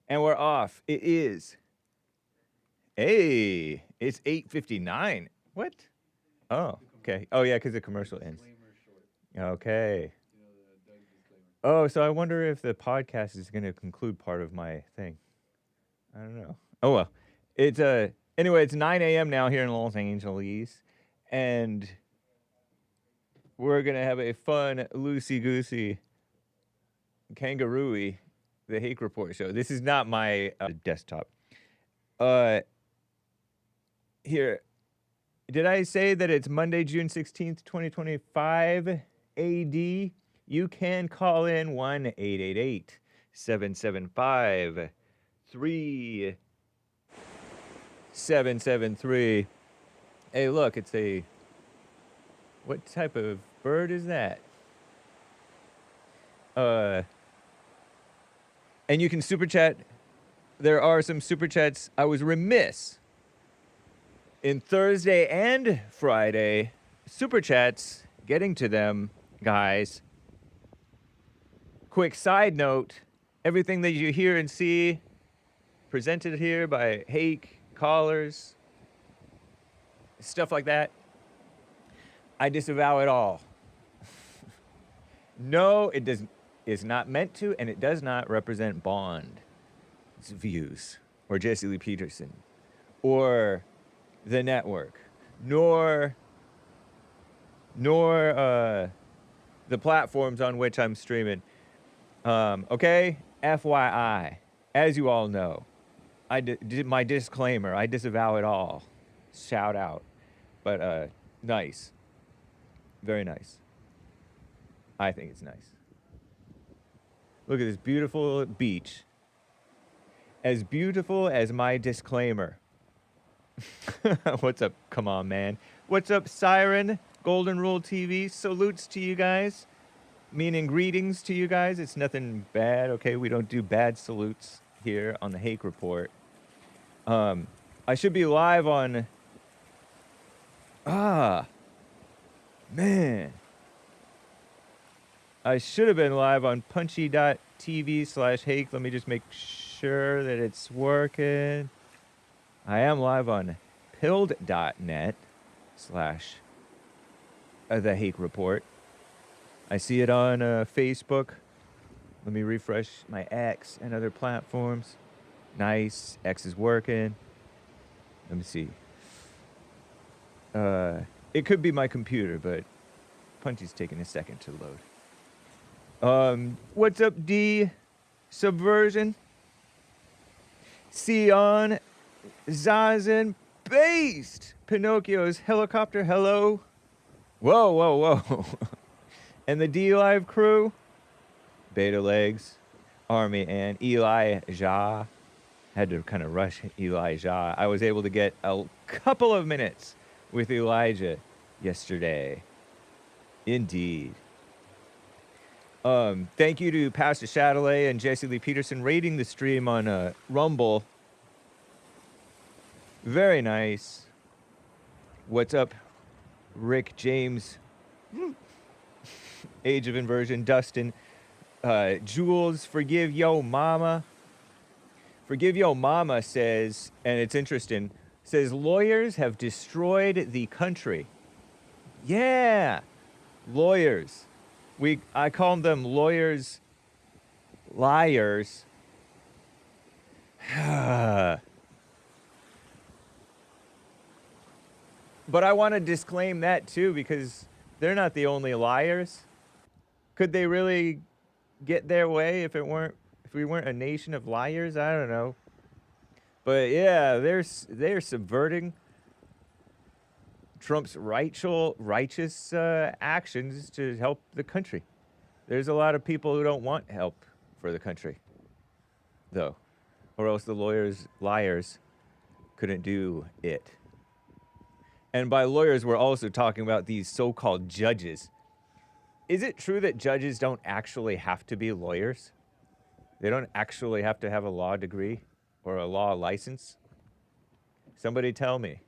And we're off. It is. Hey, it's 8:59. What? Oh, okay. Oh, yeah, because the commercial ends. Okay. Oh, so I wonder if the podcast is going to conclude part of my thing. I don't know. Oh, well. It's, anyway, it's 9 a.m. now here in Los Angeles. And we're going to have a fun, loosey-goosey, kangaroo-y, the Hake Report show. This is not my desktop. Here, did I say that it's Monday, June 16th, 2025 AD? You can call in 1-888-775-3773. Hey, look, it's a... What type of bird is that? And you can super chat. There are some super chats. I was remiss in Thursday and Friday super chats, getting to them, guys. Quick side note, everything that you hear and see presented here by Hake, callers, stuff like that, I disavow it all. No, it is not meant to, and it does not represent Bond's views, or Jesse Lee Peterson, or the network, nor the platforms on which I'm streaming. Okay? FYI, as you all know, I did my disclaimer. I disavow it all. Shout out. But, nice. Very nice. I think it's nice. Look at this beautiful beach. As beautiful as my disclaimer. What's up? Come on, man. What's up, Siren? Golden Rule TV. Salutes to you guys. Meaning greetings to you guys. It's nothing bad, okay? We don't do bad salutes here on the Hake Report. I should be live on... man. I should have been live on punchy.tv/Hake. Let me just make sure that it's working. I am live on pilled.net/the Hake Report. I see it on Facebook. Let me refresh my X and other platforms. Nice. X is working. Let me see. It could be my computer, but Punchy's taking a second to load. What's up, D? Subversion? Sion? Zazen? Based! Pinocchio's helicopter, hello? Whoa, whoa, whoa. And the D-Live crew? Beta Legs, Army, and Elijah. Had to kind of rush Elijah. I was able to get a couple of minutes with Elijah yesterday. Indeed. Thank you to Pastor Chatelet and Jesse Lee Peterson rating the stream on Rumble. Very nice. What's up, Rick, James, Age of Inversion, Dustin, Jules, Forgive Yo Mama. Forgive Yo Mama says, and it's interesting, says lawyers have destroyed the country. Yeah, lawyers. I call them lawyers, liars. But I want to disclaim that too, because they're not the only liars. Could they really get their way if we weren't a nation of liars? I don't know. But yeah, they're subverting Trump's righteous actions to help the country. There's a lot of people who don't want help for the country, though, or else the liars couldn't do it. And by lawyers, we're also talking about these so-called judges. Is it true that judges don't actually have to be lawyers? They don't actually have to have a law degree or a law license? Somebody tell me.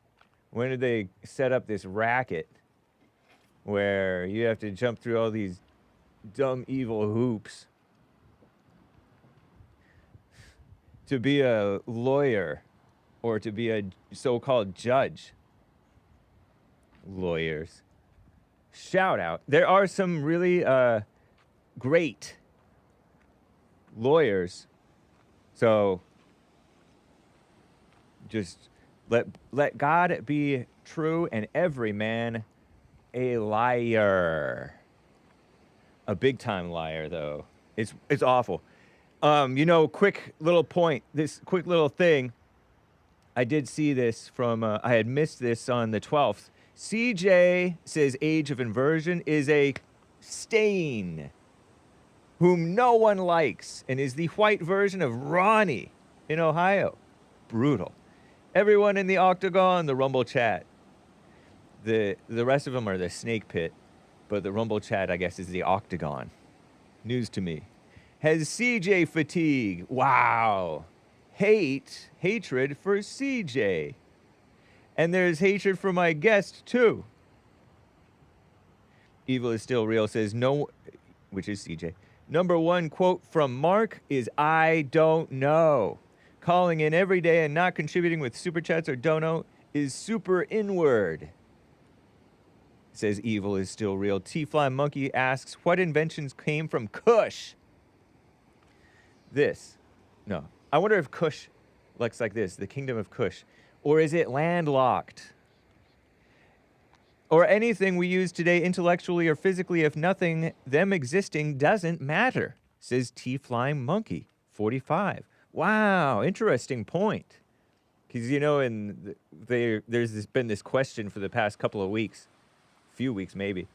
When did they set up this racket where you have to jump through all these dumb, evil hoops to be a lawyer or to be a so-called judge. Lawyers. Shout out. There are some really great lawyers. So just let God be true and every man a liar. A big time liar though. It's awful. You know, quick little point, this quick little thing. I did see this from I had missed this on the 12th. CJ says age of inversion is a stain whom no one likes and is the white version of RONNIE in Ohio. Brutal. Everyone in the octagon, the Rumble chat. The rest of them are the snake pit, but the Rumble chat, I guess, is the octagon. News to me. Has CJ fatigue? Wow. Hatred for CJ. And there's hatred for my guest, too. Evil is still real says no, which is CJ. Number one quote from Mark is, I don't know. Calling in every day and not contributing with super chats or dono is super inward. Says evil is still real. T-Fly Monkey asks, what inventions came from Kush? This. No. I wonder if Kush looks like this, the kingdom of Kush. Or is it landlocked? Or anything we use today intellectually or physically, if nothing, them existing doesn't matter, says T-Fly Monkey, 45. Wow, interesting point. Because, you know, there's been this question for the past couple of weeks, few weeks maybe,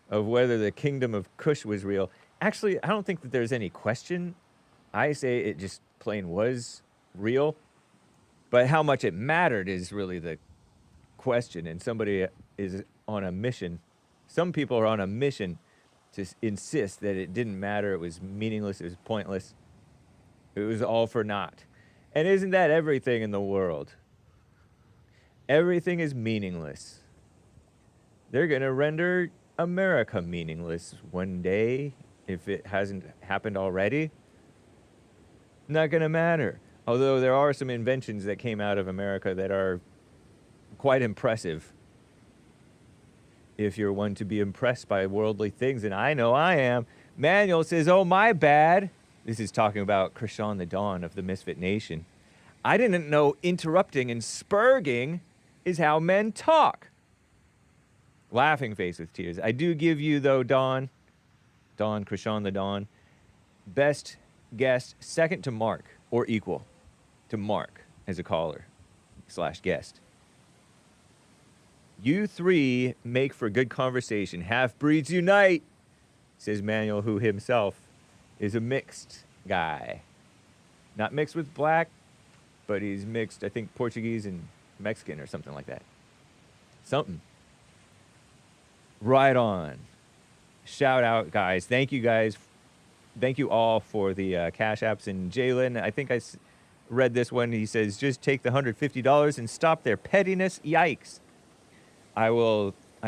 of whether the kingdom of Kush was real. Actually, I don't think that there's any question. I say it just plain was real. But how much it mattered is really the question. And somebody is on a mission. Some people are on a mission to insist that it didn't matter. It was meaningless. It was pointless. It was all for naught. And isn't that everything in the world? Everything is meaningless. They're going to render America meaningless one day if it hasn't happened already. Not going to matter. Although there are some inventions that came out of America that are quite impressive. If you're one to be impressed by worldly things, and I know I am. Manuel says, oh, my bad. This is talking about Krishan the Dawn of the Misfit Nation. I didn't know interrupting and spurging is how men talk. Laughing face with tears. I do give you, though, Krishan the Dawn, best guest, second to Mark, or equal to Mark as a caller / guest. You three make for good conversation. Half-breeds unite, says Manuel, who himself is a mixed guy. Not mixed with black, but he's mixed, I think, Portuguese and Mexican or something like that. Something. Right on. Shout out, guys. Thank you, guys. Thank you all for the Cash Apps. And Jalen, I think I read this one. He says, just take the $150 and stop their pettiness. Yikes. I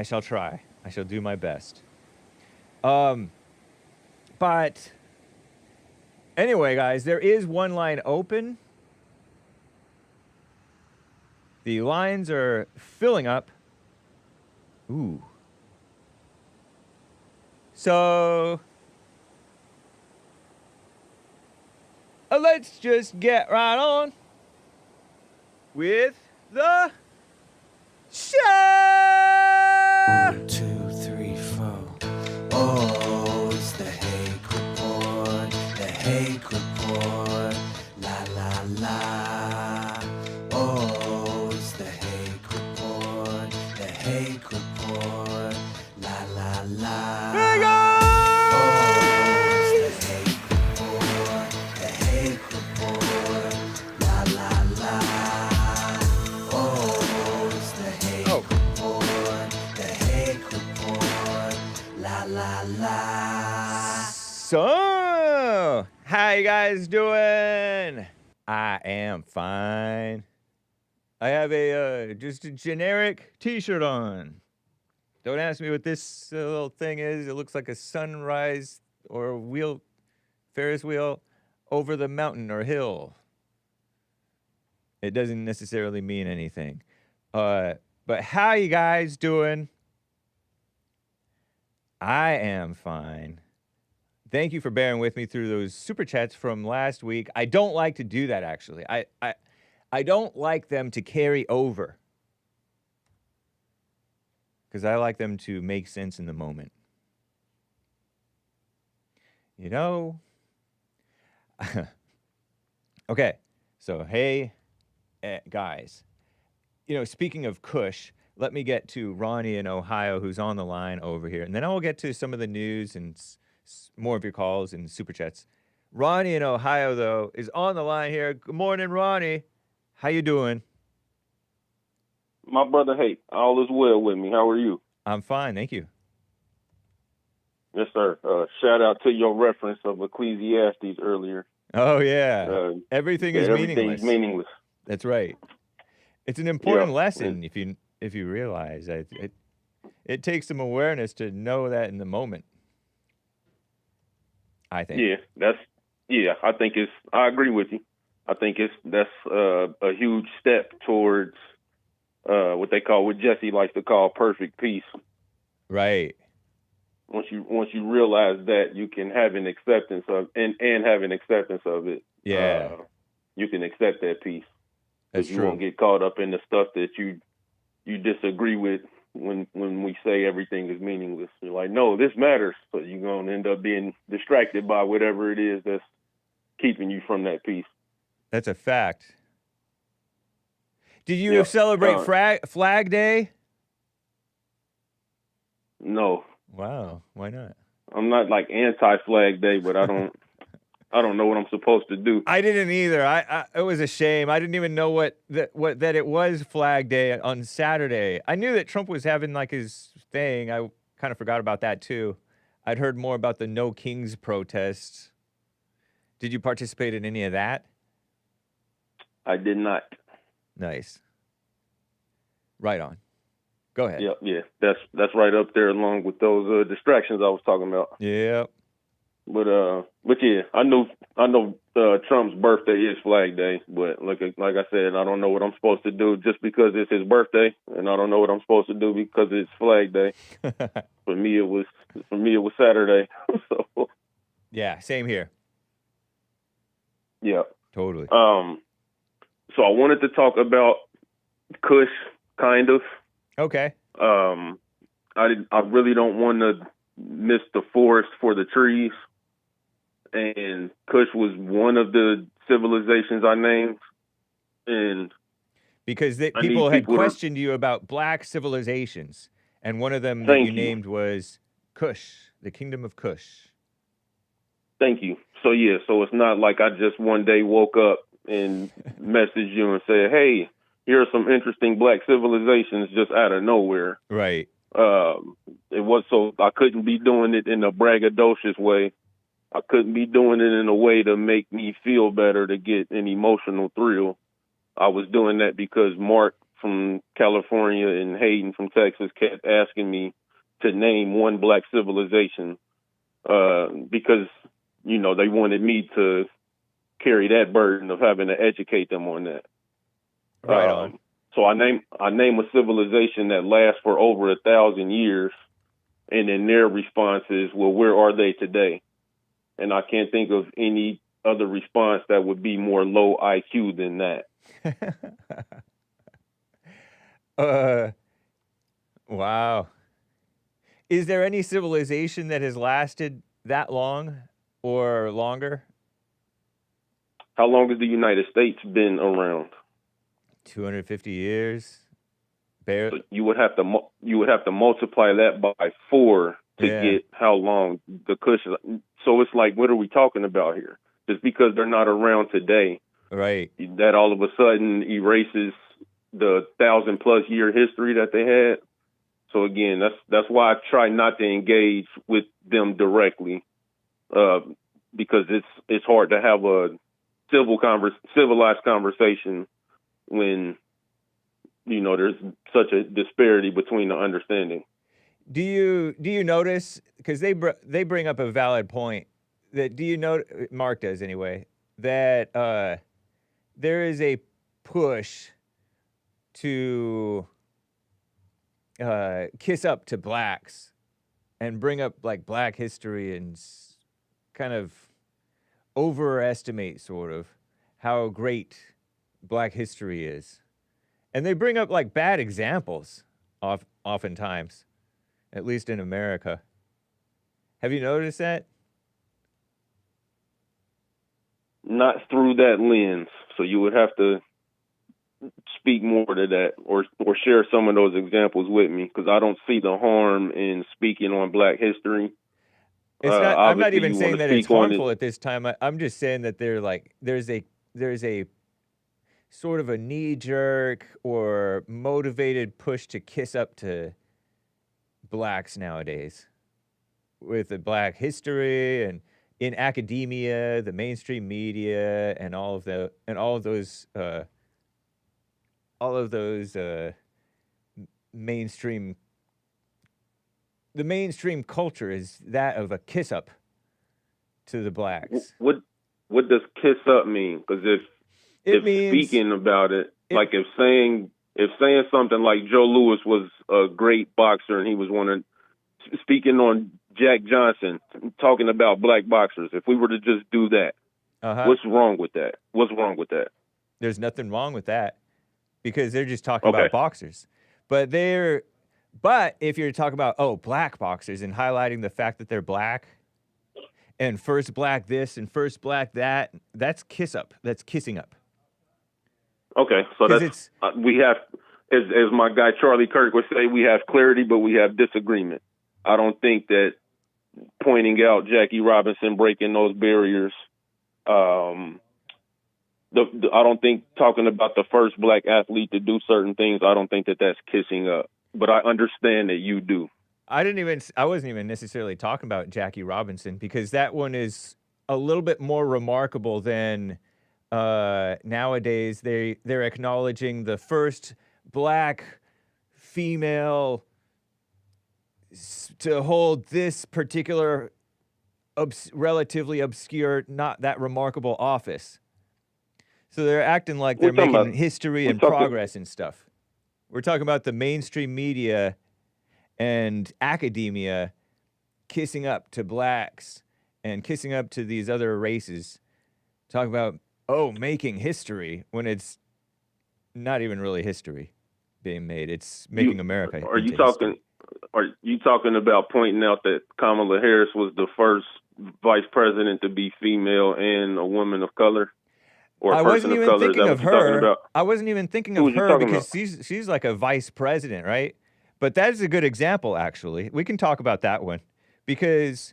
shall try. I shall do my best. But anyway, guys, there is one line open. The lines are filling up. Ooh. So let's just get right on with the show. 1, 2, 3, 4. Oh, it's the Hake report. The Hake report. La la la. Oh, it's the Hake report. The Hake report. La la la. Here we go! So, how you guys doing? I am fine. I have a just a generic t-shirt on. Don't ask me what this little thing is. It looks like a sunrise or a Ferris wheel over the mountain or hill. It doesn't necessarily mean anything. But how you guys doing? I am fine. Thank you for bearing with me through those super chats from last week. I don't like to do that, actually. I don't like them to carry over, because I like them to make sense in the moment. You know? Okay, so hey, guys. You know, speaking of Kush, let me get to Ronnie in Ohio, who's on the line over here, and then I will get to some of the news and more of your calls and super chats. Ronnie in Ohio, though, is on the line here. Good morning, Ronnie. How you doing? My brother Hake, all is well with me. How are you? I'm fine, thank you. Yes, sir. Shout out to your reference of Ecclesiastes earlier. Oh, yeah. Everything is meaningless. Everything's meaningless. That's right. It's an important lesson if you realize that it takes some awareness to know that in the moment. I think. I agree with you. I think that's a huge step towards what they call, what Jesse likes to call, perfect peace. Right. Once you realize that, you can have an acceptance of and have an acceptance of it. Yeah. You can accept that peace. That's true. You won't get caught up in the stuff that you disagree with when we say everything is meaningless. You're like, no, this matters. So you're going to end up being distracted by whatever it is that's keeping you from that peace. That's a fact. Did you celebrate Flag Day? No. Wow. Why not? I'm not like anti-Flag Day, but I don't know what I'm supposed to do. I didn't either. It was a shame. I didn't even know that it was Flag Day on Saturday. I knew that Trump was having like his thing. I kind of forgot about that too. I'd heard more about the No Kings protests. Did you participate in any of that? I did not. Nice. Right on. Go ahead. Yeah. That's right up there along with those distractions I was talking about. Yeah. But yeah, I know Trump's birthday is Flag Day, but like I said, I don't know what I'm supposed to do just because it's his birthday, and I don't know what I'm supposed to do because it's Flag Day. For me, it was Saturday. So yeah, same here. Yeah, totally. So I wanted to talk about Kush, kind of. Okay. I really don't want to miss the forest for the trees. And Kush was one of the civilizations I named. And because people had questioned you about black civilizations, and one of them that you named was Kush, the Kingdom of Kush. Thank you. So it's not like I just one day woke up and messaged you and said, hey, here are some interesting black civilizations just out of nowhere. Right. It was, so I couldn't be doing it in a braggadocious way. I couldn't be doing it in a way to make me feel better, to get an emotional thrill. I was doing that because Mark from California and Hayden from Texas kept asking me to name one black civilization, because, they wanted me to carry that burden of having to educate them on that. Right on. So I name a civilization that lasts for over 1,000 years, and then their response is, well, where are they today? And I can't think of any other response that would be more low IQ than that. Wow. Is there any civilization that has lasted that long or longer? How long has the United States been around? 250 years. So you would have to multiply that by 4 to get how long the Kush is. So it's like, what are we talking about here? Just because they're not around today, right? That all of a sudden erases the 1,000+ year history that they had. So again, that's why I try not to engage with them directly, because it's hard to have a civilized conversation when there's such a disparity between the understanding. Do you notice, because they bring up a valid point, that Mark does anyway, that there is a push to kiss up to blacks and bring up like black history and kind of overestimate sort of how great black history is. And they bring up like bad examples oftentimes, at least in America. Have you noticed that? Not through that lens. So you would have to speak more to that or share some of those examples with me, because I don't see the harm in speaking on black history. It's not, I'm not even saying that it's harmful at this time. I'm just saying that they're like, there's a sort of a knee-jerk or motivated push to kiss up to blacks nowadays with the black history and in academia, the mainstream media, and all of those mainstream. The mainstream culture is that of a kiss up to the blacks. What does kiss up mean? Because if speaking about it, like if saying something like Joe Louis was a great boxer and he was speaking on Jack Johnson, talking about black boxers, if we were to just do that, what's wrong with that? What's wrong with that? There's nothing wrong with that because they're just talking about boxers. But if you're talking about, black boxers and highlighting the fact that they're black and first black this and first black that, that's kiss up. That's kissing up. Okay, so that's we have, as my guy Charlie Kirk would say, we have clarity, but we have disagreement. I don't think that pointing out Jackie Robinson breaking those barriers, I don't think talking about the first black athlete to do certain things, I don't think that that's kissing up. But I understand that you do. I wasn't even necessarily talking about Jackie Robinson because that one is a little bit more remarkable than nowadays. They're acknowledging the first black female to hold this particular relatively obscure, not that remarkable office. So they're acting like they're making history and progress and stuff. We're talking about the mainstream media and academia kissing up to blacks and kissing up to these other races. Talking about, making history when it's not even really history being made. It's making America. Are you talking about pointing out that Kamala Harris was the first vice president to be female and a woman of color? I wasn't even thinking of her. I wasn't even thinking of her because she's like a vice president, right? But that is a good example, actually. We can talk about that one because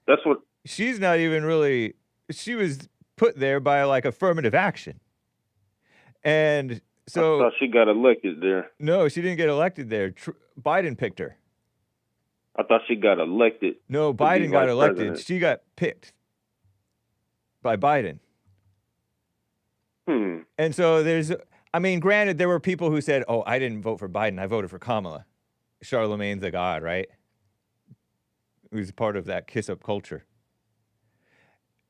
she's not even really. She was put there by like affirmative action, and so I thought she got elected there. No, she didn't get elected there. Biden picked her. I thought she got elected. No, Biden got elected. President. She got picked by Biden. And so granted, there were people who said, I didn't vote for Biden. I voted for Kamala. Charlemagne the God, right? Who's part of that kiss-up culture.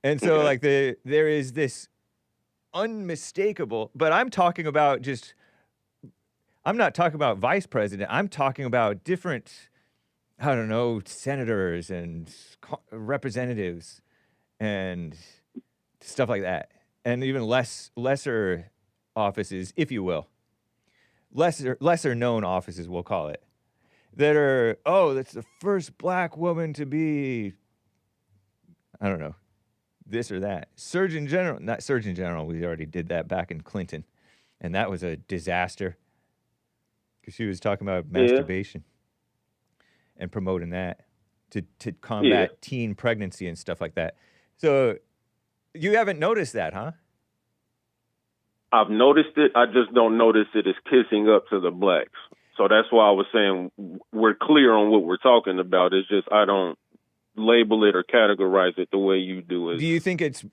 And so, there is this unmistakable, but I'm talking about I'm not talking about vice president. I'm talking about different, senators and representatives and stuff like that. And even lesser offices, if you will, lesser known offices, we'll call it, that are, that's the first black woman to be, this or that. Not Surgeon General, we already did that back in Clinton, and that was a disaster because she was talking about masturbation and promoting that to combat teen pregnancy and stuff like that. So you haven't noticed that, huh? I've noticed it. I just don't notice it as kissing up to the blacks. So that's why I was saying we're clear on what we're talking about. It's just I don't label it or categorize it the way you do. Do you think it's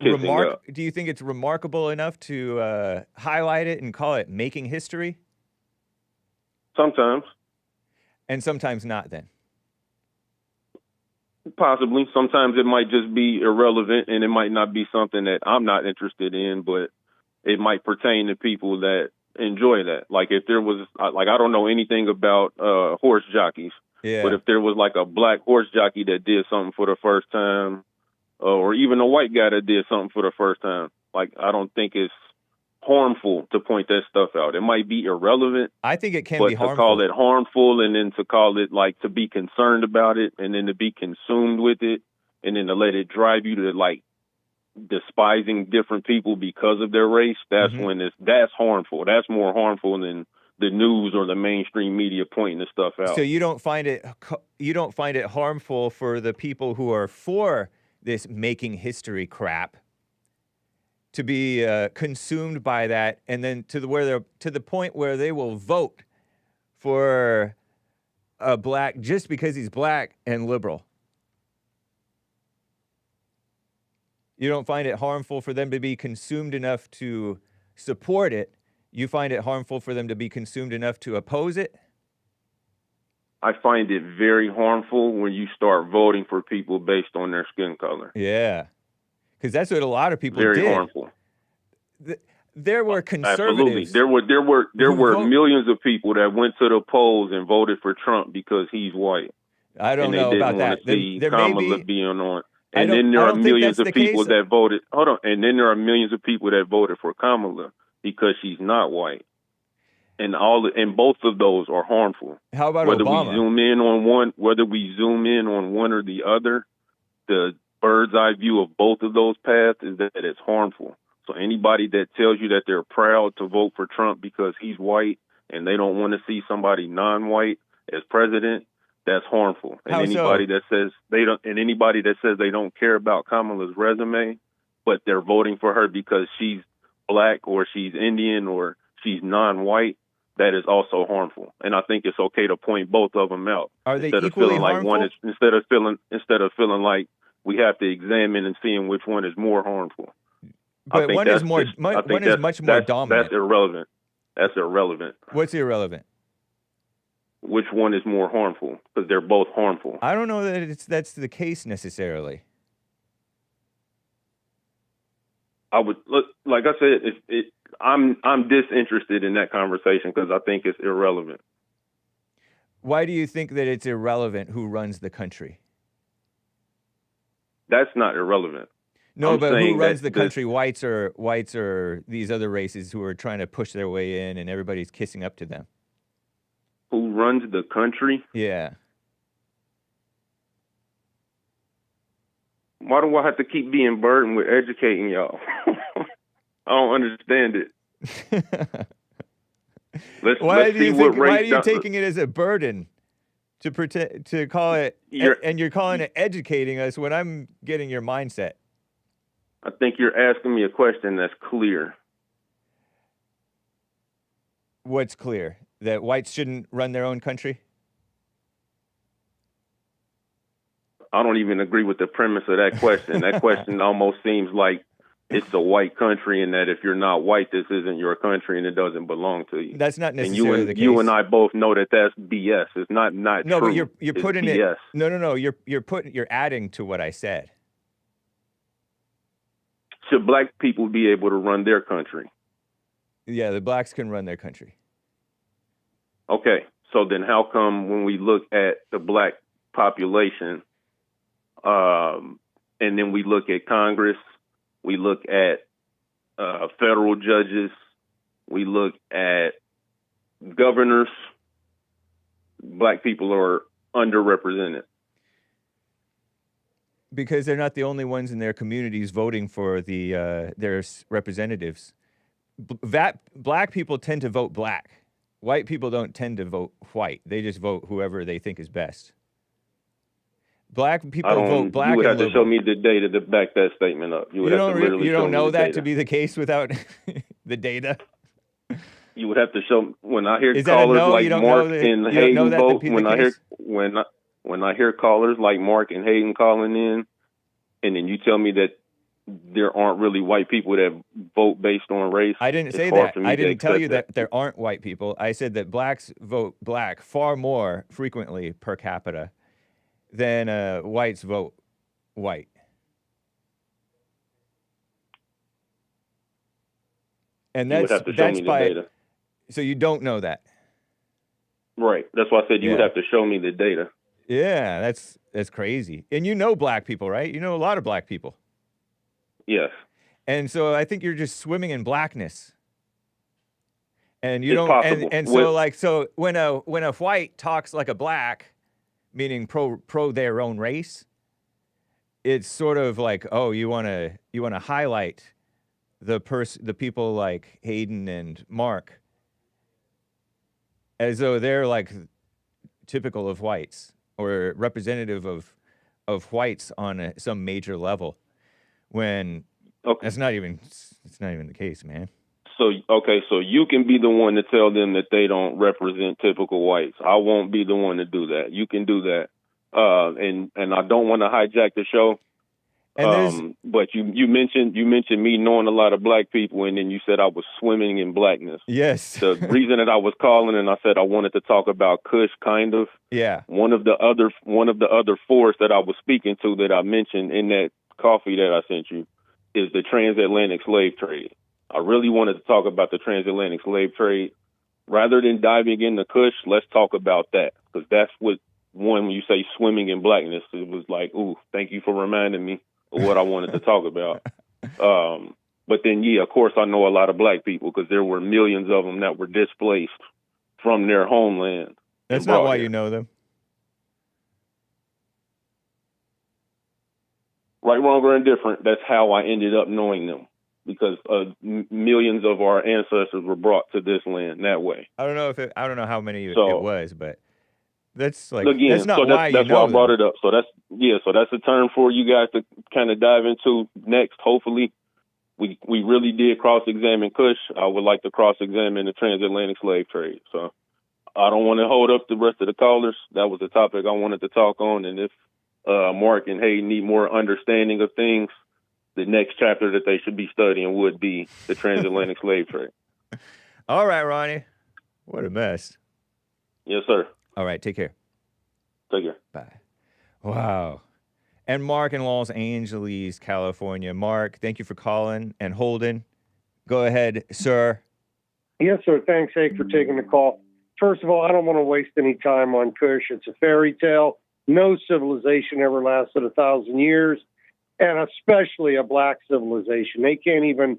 remarkable enough to highlight it and call it making history? Sometimes. And sometimes not then? Possibly. Sometimes it might just be irrelevant and it might not be something that I'm not interested in, but it might pertain to people that enjoy that. Like if there was, like I don't know anything about horse jockeys, Yeah. but if there was like a black horse jockey that did something for the first time, or even a white guy that did something for the first time, like I don't think it's harmful to point that stuff out. It might be irrelevant. I think it can but be harmful. to call it harmful, and then to call it like to be concerned about it, and then to be consumed with it, and then to let it drive you to like despising different people because of their race, that's when that's harmful. That's more harmful than the news or the mainstream media pointing this stuff out. So you don't find it harmful for the people who are for this making history crap to be consumed by that, and then to the point where they will vote for a black just because he's black and liberal. You don't find it harmful for them to be consumed enough to support it. You find it harmful for them to be consumed enough to oppose it? I find it very harmful when you start voting for people based on their skin color. Yeah. Because that's what a lot of people very did. Harmful. There were conservatives. Absolutely. There were millions of people that went to the polls and voted for Trump because he's white. I don't know about that. There Kamala being on. And then there are millions of people that voted. Hold on. And then there are millions of people that voted for Kamala because she's not white. And both of those are harmful. How about whether Obama? Whether we zoom in on one or the other, the bird's eye view of both of those paths is that it's harmful. So anybody that tells you that they're proud to vote for Trump because he's white and they don't want to see somebody non-white as president, that's harmful. And anybody that says they don't care about Kamala's resume, but they're voting for her because she's black or she's Indian or she's non-white, that is also harmful. And I think it's okay to point both of them out. Are they equally harmful? Instead of feeling like we have to examine and seeing which one is more harmful. But one is much more dominant. That's irrelevant. That's irrelevant. What's irrelevant? Which one is more harmful? Because they're both harmful. I don't know that that's the case necessarily. I would look, like I said, I'm disinterested in that conversation because I think it's irrelevant. Why do you think that it's irrelevant who runs the country? That's not irrelevant. No, but who runs the country? Whites or these other races who are trying to push their way in, and everybody's kissing up to them. Who runs the country? Yeah. Why do I have to keep being burdened with educating y'all? I don't understand it. Why are you taking it as a burden to call it, and you're calling it educating us when I'm getting your mindset? I think you're asking me a question that's clear. What's clear? That whites shouldn't run their own country? I don't even agree with the premise of that question. That question almost seems like it's a white country, and that if you're not white, this isn't your country and it doesn't belong to you. That's not necessarily the case. You and I both know that that's BS. It's not no, true. But you're putting BS. it. No. You're adding to what I said. Should black people be able to run their country? Yeah, the blacks can run their country. Okay, so then how come when we look at the black population, and then we look at Congress, we look at federal judges, we look at governors, black people are underrepresented? Because they're not the only ones in their communities voting for their representatives. Black people tend to vote black. White people don't tend to vote white. They just vote whoever they think is best. Black people vote black. You would have to show me the data to back that statement up. You don't know that to be the case without the data. You would have to show. When I hear callers like Mark and Hayden vote, when I hear callers like Mark and Hayden calling in, and then you tell me that there aren't really white people that vote based on race. I didn't say that. I didn't tell you that there aren't white people. I said that blacks vote black far more frequently per capita than whites vote white. And that's by So you don't know that. Right. That's why I said you would Yeah. have to show me the data. Yeah, that's crazy. And you know black people, right? You know a lot of black people. Yes. And so I think you're just swimming in blackness. And you It's don't possible. and so like so when a white talks like a black, meaning pro their own race, it's sort of like, oh, you want to highlight the people like Hayden and Mark as though they're like typical of whites or representative of whites on some major level, when it's not even the case, man. So so you can be the one to tell them that they don't represent typical whites. I won't be the one to do that. You can do that. And I don't want to hijack the show. But you mentioned me knowing a lot of black people, and then you said I was swimming in blackness. Yes. The reason that I was calling and I said I wanted to talk about Kush, kind of. Yeah. One of the other fours that I was speaking to that I mentioned in that coffee that I sent you is the transatlantic slave trade. I really wanted to talk about the transatlantic slave trade. Rather than diving into Kush, let's talk about that, because that's what when you say swimming in blackness, it was like, ooh, thank you for reminding me of what I wanted to talk about. But then, yeah, of course, I know a lot of black people because there were millions of them that were displaced from their homeland. That's not why you know them. Right, wrong, or indifferent. That's how I ended up knowing them, because millions of our ancestors were brought to this land that way. I don't know how many it was, but that's like, again, that's not why that's why I brought it up. So that's a term for you guys to kind of dive into next. Hopefully, we really did cross-examine Kush. I would like to cross-examine the transatlantic slave trade. So I don't want to hold up the rest of the callers. That was the topic I wanted to talk on. And if Mark and Hayden need more understanding of things, the next chapter that they should be studying would be the transatlantic slave trade. All right, Ronnie. What a mess. Yes, sir. All right, take care. Take care. Bye. Wow. And Mark in Los Angeles, California. Mark, thank you for calling and holding. Go ahead, sir. Yes, sir. Thanks, Hake, for taking the call. First of all, I don't want to waste any time on Kush. It's a fairy tale. No civilization ever lasted 1,000 years, and especially a black civilization. They can't even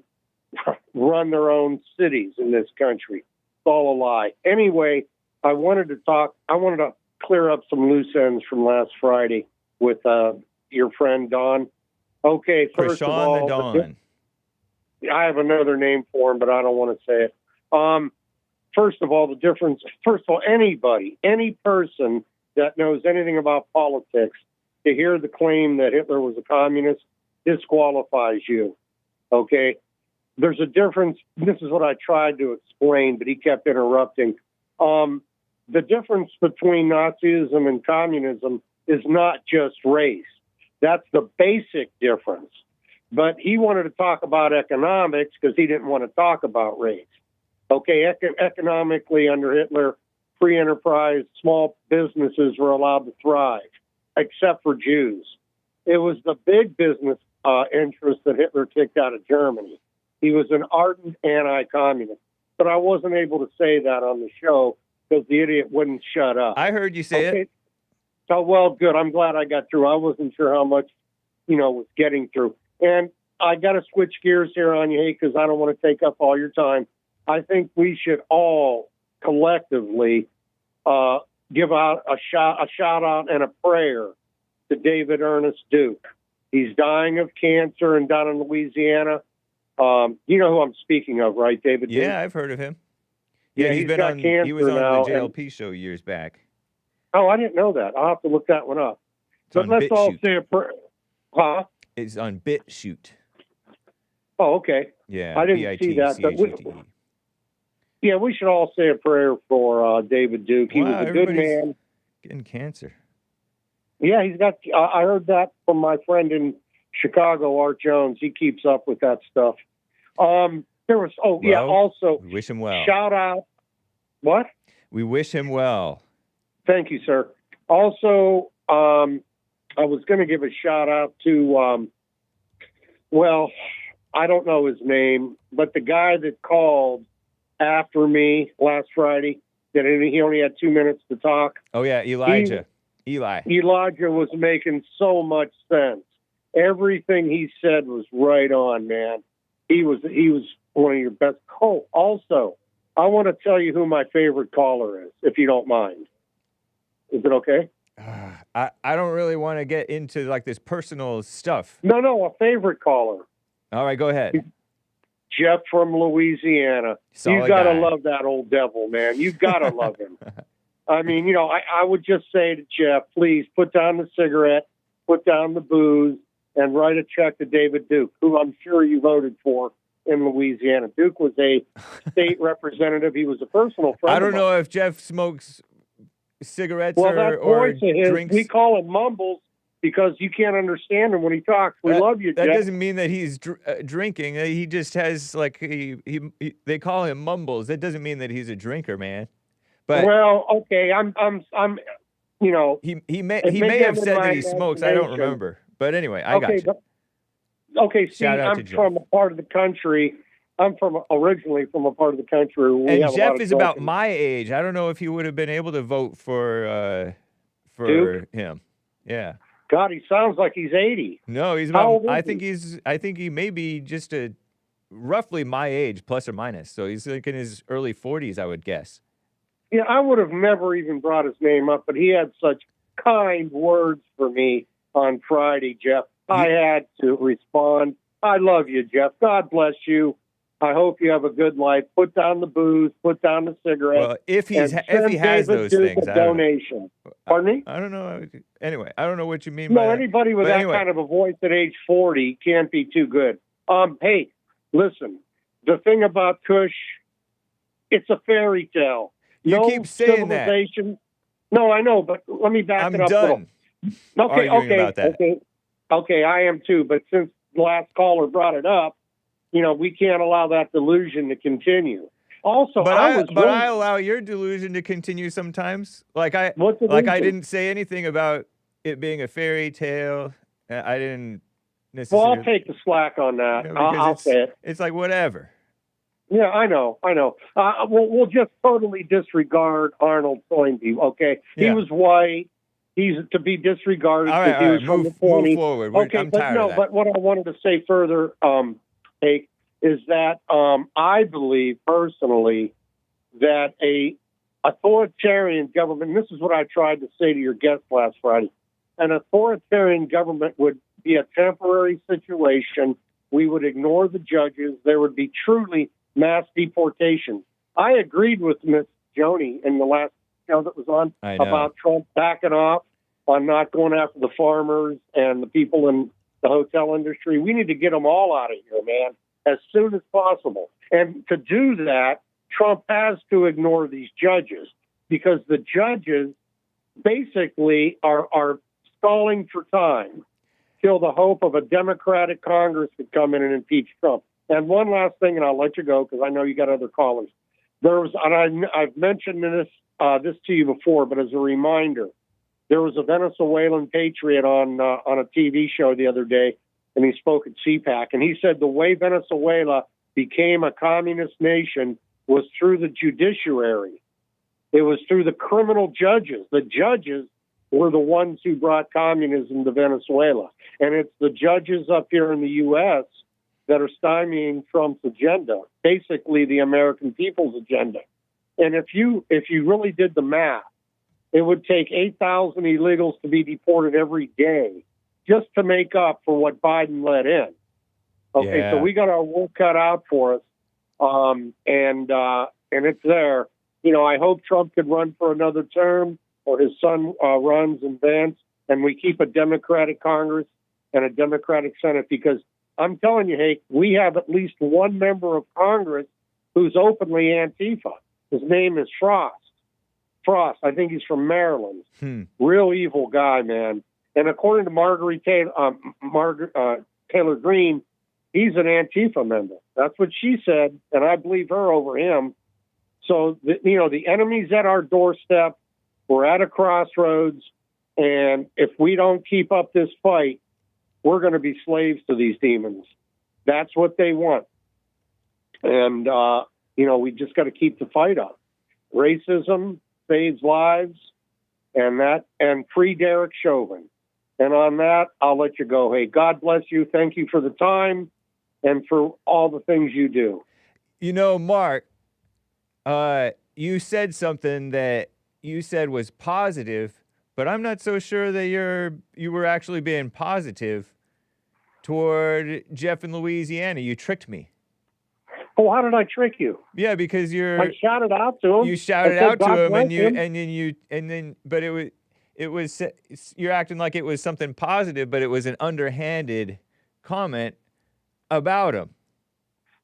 run their own cities in this country. It's all a lie. Anyway, I wanted to clear up some loose ends from last Friday with your friend Don. Okay, first of all, Don. I have another name for him, but I don't want to say it. First of all, the difference. First of all, any person that knows anything about politics, to hear the claim that Hitler was a communist disqualifies you. Okay, there's a difference. This is what I tried to explain, but he kept interrupting. The difference between Nazism and communism is not just race. That's the basic difference. But he wanted to talk about economics because he didn't want to talk about race. Okay, economically under Hitler, free enterprise, small businesses were allowed to thrive, except for Jews. It was the big business interests that Hitler kicked out of Germany. He was an ardent anti-communist. But I wasn't able to say that on the show because the idiot wouldn't shut up. I heard you say it. Oh, well, good. I'm glad I got through. I wasn't sure how much, was getting through. And I got to switch gears here on you, because I don't want to take up all your time. I think we should all collectively give out a shout out and a prayer to David Ernest Duke. He's dying of cancer and down in Louisiana. You know who I'm speaking of, right, David Duke? Yeah, I've heard of him. Yeah, he's got cancer. He was on now, the JLP show years back. Oh, I didn't know that. I'll have to look that one up. But let's all say a prayer. Huh? It's on BitChute. Oh, okay. Yeah, I didn't see that. But we should all say a prayer for David Duke. He was a good man. Getting cancer. Yeah, he's got. I heard that from my friend in Chicago, Art Jones. He keeps up with that stuff. There was. Oh, well, yeah. Also, we wish him well. Shout out. What? We wish him well. Thank you, sir. Also, I was going to give a shout out to. Well, I don't know his name, but the guy that called after me last Friday. That he only had 2 minutes to talk. Oh yeah, Eli. Elijah was making so much sense. Everything he said was right on, man. He was one of your best. Oh, also, I want to tell you who my favorite caller is, if you don't mind. Is it okay? I don't really want to get into like this personal stuff. No, a favorite caller. All right, go ahead. Jeff from Louisiana. Solid You got to guy. love that old devil, man. You got to love him. I mean, you know, I would just say to Jeff, please put down the cigarette, put down the booze, and write a check to David Duke, who I'm sure you voted for in Louisiana. Duke was a state representative. He was a personal friend. I don't of know mine. if Jeff smokes cigarettes Well, that or voice of his, drinks. we call him mumbles because you can't understand him when he talks. We love you, That Jeff. doesn't mean that he's drinking. He just has like they call him mumbles. That doesn't mean that he's a drinker, man. But Well, okay, I'm, you know. he may maybe have I'm in said my that he smokes. I don't imagination. remember. But anyway, I got you. Okay, see, Shout out to I'm Jeff. from a part of the country. I'm originally from a part of the country where we And have a lot Jeff of is about drunken- my age. I don't know if he would have been able to vote for Duke? him. Yeah. God, he sounds like he's 80. No, he's How about. old is I think he may be just roughly my age, plus or minus. So he's like in his early 40s, I would guess. Yeah, I would have never even brought his name up, but he had such kind words for me on Friday, Jeff. I had to respond. I love you, Jeff. God bless you. I hope you have a good life. Put down the booze. Put down the cigarette. Well, if he and has send those David Duke things, a I don't know. donation. Pardon me? I don't know. Anyway, I don't know what you mean No, by that. anybody with But that anyway. kind of a voice at age 40 can't be too good. Hey, listen, the thing about Kush, it's a fairy tale. You no keep saying that. civilization. No, I know, but let me back I'm it up. a little. done. Okay, arguing about that. Okay, I am too. But since the last caller brought it up, you know, we can't allow that delusion to continue. Also, But I I allow your delusion to continue sometimes. Like I didn't say anything about it being a fairy tale. I didn't Well, necessarily. I'll take the slack on that. you know, because I'll say it. It's like whatever. Yeah, I know. We'll just totally disregard Arnold Toynbee, okay? Yeah. He was white. He's to be disregarded All because right, he was from move the 20s. forward. Okay, I'm but tired no, of that. but what I wanted to say further, Hake, is that I believe personally that a authoritarian government, and this is what I tried to say to your guest last Friday, an authoritarian government would be a temporary situation. We would ignore the judges. There would be truly mass deportation. I agreed with Miss Jonie in the last show that was on I know. about Trump backing off on not going after the farmers and the people in the hotel industry. We need to get them all out of here, man, as soon as possible. And to do that, Trump has to ignore these judges because the judges basically are stalling for time till the hope of a Democratic Congress could come in and impeach Trump. And one last thing, and I'll let you go because I know you got other callers. There was, and I've mentioned this to you before, but as a reminder, there was a Venezuelan patriot on a TV show the other day, and he spoke at CPAC, and he said the way Venezuela became a communist nation was through the judiciary. It was through the criminal judges. The judges were the ones who brought communism to Venezuela, and it's the judges up here in the U.S. that are stymieing Trump's agenda, basically the American people's agenda. And if you really did the math, it would take 8,000 illegals to be deported every day just to make up for what Biden let in. Okay, Yeah. so we got our work cut out for us, and it's there. You know, I hope Trump could run for another term, or his son runs and Vance, and we keep a Democratic Congress and a Democratic Senate, because I'm telling you, Hake, we have at least one member of Congress who's openly Antifa. His name is Frost. I think he's from Maryland. Real evil guy, man. And according to Marguerite Taylor Greene, he's an Antifa member. That's what she said, and I believe her over him. So, the enemy's at our doorstep. We're at a crossroads, and if we don't keep up this fight, we're going to be slaves to these demons. That's what they want. And, we just got to keep the fight up. Racism saves lives, and free Derek Chauvin. And on that, I'll let you go. Hey, God bless you. Thank you for the time and for all the things you do. Mark, you said something that you said was positive, but I'm not so sure that you were actually being positive toward Jeff in Louisiana. You tricked me. Oh, how did I trick you? Yeah, because I shouted out to him. You shouted out to him, but you're acting like it was something positive, but it was an underhanded comment about him.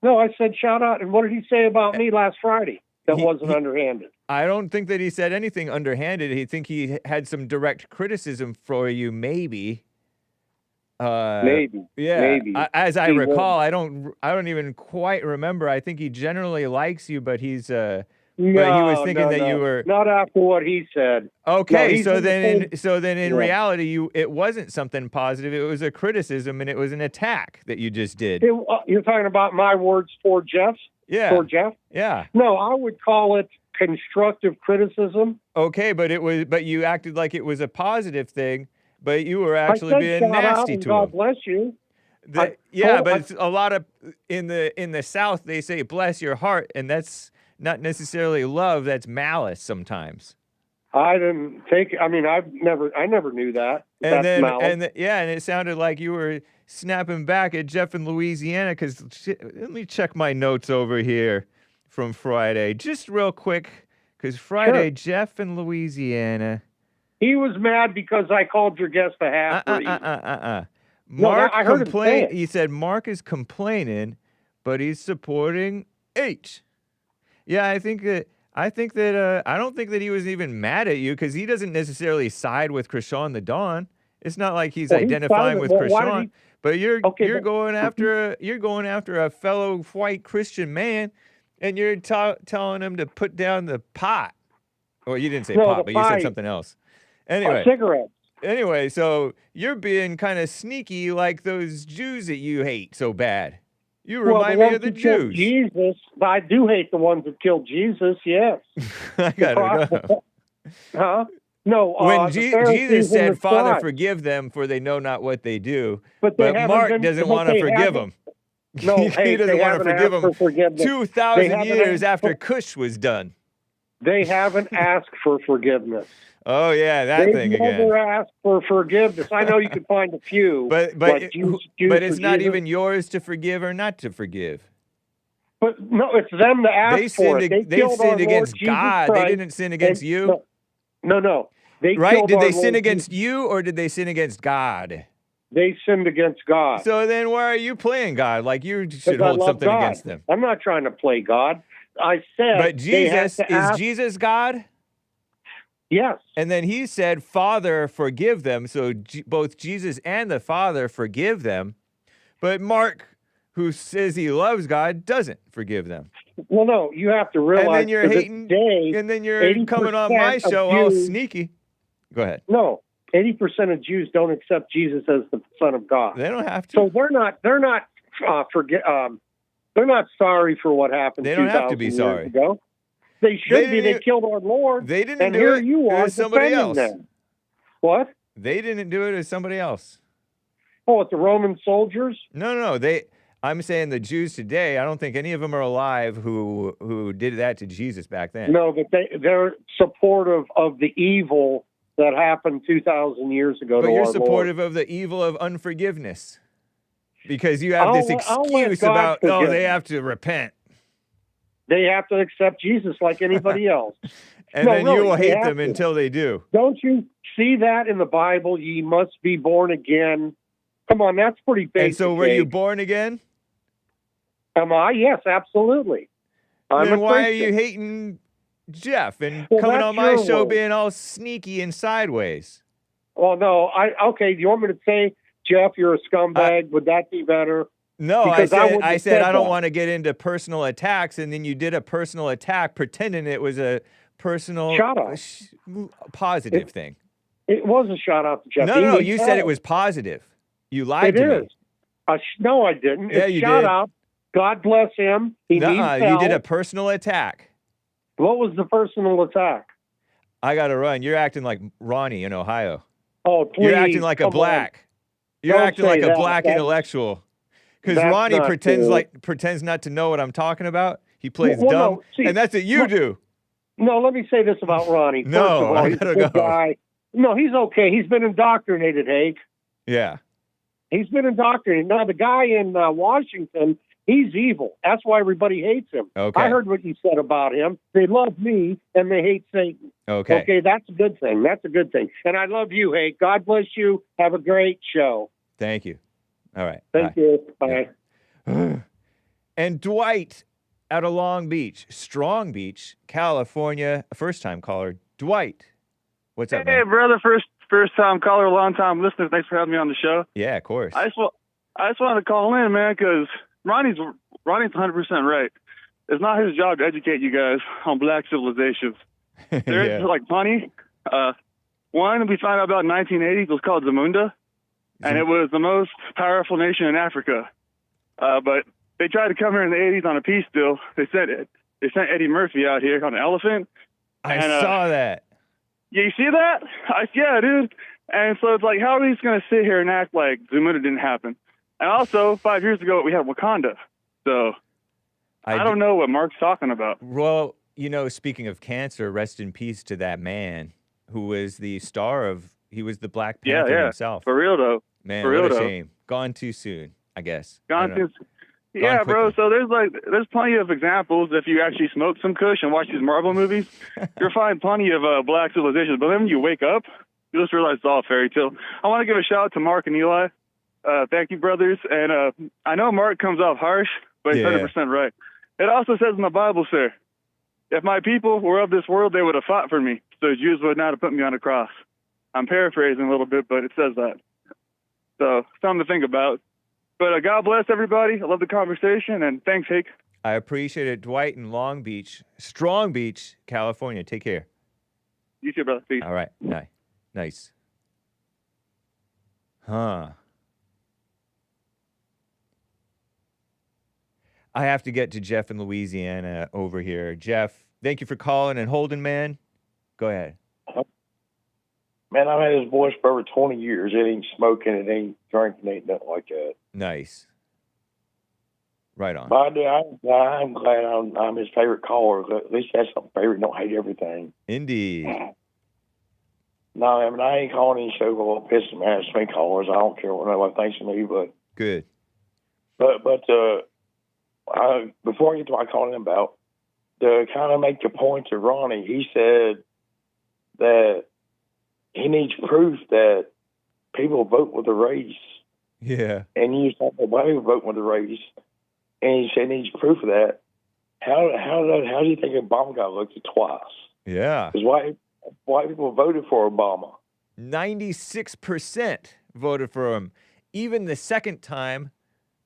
No, I said shout out. And what did he say about me last Friday that wasn't underhanded? I don't think that he said anything underhanded. I think he had some direct criticism for you, maybe. Maybe. Yeah. Maybe. As I recall, I don't even quite remember. I think he generally likes you, but he's but he was thinking that you were not after what he said. Okay, so then in reality, it wasn't something positive. It was a criticism, and it was an attack that you just did. You're talking about my words for Jeff? Yeah. For Jeff? Yeah. No, I would call it constructive criticism. Okay, but you acted like it was a positive thing, but you were actually being nasty to him. God bless you. But it's a lot of in the South they say bless your heart, and that's not necessarily love. That's malice sometimes. I didn't take. I mean, I never knew that. And it sounded like you were snapping back at Jeff in Louisiana. Because let me check my notes over here from Friday, just real quick. Because Friday, Jeff in Louisiana. He was mad because I called your guest a half-breed. Mark complained. He said Mark is complaining, but he's supporting H. Yeah, I think that I don't think that he was even mad at you because he doesn't necessarily side with Krishan the Dawn. It's not like he's identifying with Krishan, but you're going after a fellow white Christian man, and you're telling him to put down the pot. Well, you didn't say pot, but you said something else. Anyway, cigarettes. Anyway, so you're being kind of sneaky like those Jews that you hate so bad. You remind me of the Jews. Jesus, I do hate the ones that killed Jesus. Yes. I gotta go. Huh? No. When Jesus said, "Father, forgive them, for they know not what they do," but Mark doesn't want to forgive them. No, he doesn't want to forgive them. 2,000 years after Kush was done. They haven't asked for forgiveness. Oh yeah, that thing again. They never asked for forgiveness. I know you can find a few, but it's not even yours to forgive or not to forgive. But no, it's them to ask for it. They sinned against God. They didn't sin against you. No. Did they sin against you or did they sin against God? They sinned against God. So then why are you playing God? Like you should hold something against them. I'm not trying to play God. I said, but Jesus, is Jesus God? Yes. And then he said, Father, forgive them. So both Jesus and the Father forgive them. But Mark, who says he loves God, doesn't forgive them. Well, no, you have to realize. And then you're hating, and then you're coming on my show all sneaky. Go ahead. No, 80% of Jews don't accept Jesus as the Son of God. They don't have to. So they're not sorry for what happened. They don't have to be sorry. Ago. They should be. They killed our Lord. They didn't do it. You are somebody else. Them. What? They didn't do it as somebody else. Oh, it's the Roman soldiers? No. I'm saying the Jews today. I don't think any of them are alive who did that to Jesus back then. No, but they're supportive of the evil that happened 2,000 years ago. But to you're our supportive Lord. Of the evil of unforgiveness because you have this excuse about they have to repent. They have to accept Jesus like anybody else. And then you will hate them until they do. Don't you see that in the Bible? Ye must be born again. Come on, that's pretty basic. And so were you born again? Am I? Yes, absolutely. Then why are you hating Jeff and coming on my show being all sneaky and sideways? Well, no. Okay, do you want me to say, Jeff, you're a scumbag? Would that be better? No, I said I don't want to get into personal attacks, and then you did a personal attack pretending it was a personal positive thing. It was a shout out to Jeff. No, you said it was positive. You lied to me. No, I didn't. Yeah, it's you shout did. out. God bless him. He needs Nuh-uh, help. you did a personal attack. What was the personal attack? I got to run. You're acting like Ronnie in Ohio. Oh, please. You're acting like a come black. on. You're Don't acting say like a that. black That's- intellectual. Because that's Ronnie not cool. pretends not to know what I'm talking about. He plays Well, dumb, no, see, and that's what you do. No, let me say this about Ronnie. No, First of all, I he's a gotta good go. guy. No, he's okay. He's been indoctrinated, Hake. Yeah. He's been indoctrinated. Now, the guy in Washington, he's evil. That's why everybody hates him. Okay. I heard what you said about him. They love me, and they hate Satan. Okay. Okay, that's a good thing. That's a good thing. And I love you, Hake. God bless you. Have a great show. Thank you. All right. Thank you. Bye. And Dwight out of Long Beach, Strong Beach, California, a first-time caller. Dwight, what's up, Hey, man? brother, first-time caller, long-time listener. Thanks for having me on the show. Yeah, of course. I just wanted to call in, man, because Ronnie's 100% right. It's not his job to educate you guys on black civilizations. There's Yeah. like plenty. One we found out about in 1980 was called Zamunda, and it was the most powerful nation in Africa. But they tried to come here in the 80s on a peace deal. They sent Eddie Murphy out here on an elephant. I And, saw that. Yeah, you see that? Yeah, dude. And so it's like, how are we just going to sit here and act like Zamunda didn't happen? And also, 5 years ago, we had Wakanda. So I don't know what Mark's talking about. Well, you know, speaking of cancer, rest in peace to that man who was the star of, he was the Black Panther himself. For real, though. Man, For real, what a though. shame. Gone too soon, I guess. Gone I don't too know. Yeah, bro. quickly. So there's plenty of examples. If you actually smoke some Kush and watch these Marvel movies, you'll find plenty of black civilizations. But then when you wake up, you just realize it's all a fairy tale. I want to give a shout out to Mark and Eli. Thank you, brothers. And I know Mark comes off harsh, but he's Yeah. 100% right. It also says in the Bible, sir, if my people were of this world, they would have fought for me. So Jews would not have put me on a cross. I'm paraphrasing a little bit, but it says that. So something to think about. But God bless everybody. I love the conversation, and thanks, Hake. I appreciate it. Dwight in Long Beach, Strong Beach, California. Take care. You too, brother. Peace. All right. Nice. Huh. I have to get to Jeff in Louisiana over here. Jeff, thank you for calling and holding, man. Go ahead. Man, I've had this voice for over 20 years. It ain't smoking, it ain't drinking, it ain't nothing like that. Nice. Right on. But I'm glad I'm his favorite caller. At least that's something favorite. Don't hate everything. Indeed. No, I mean, I ain't calling any show for pissing me off swing callers. I don't care what nobody thinks of me, but Good. before I get to what I called him about, to kind of make the point to Ronnie, he said that he needs proof that people vote with the race. Yeah. And you talk about why people vote with the race, and he said he needs proof of that. How do you think Obama got elected twice? Yeah. Because white people voted for Obama. 96% voted for him. Even the second time,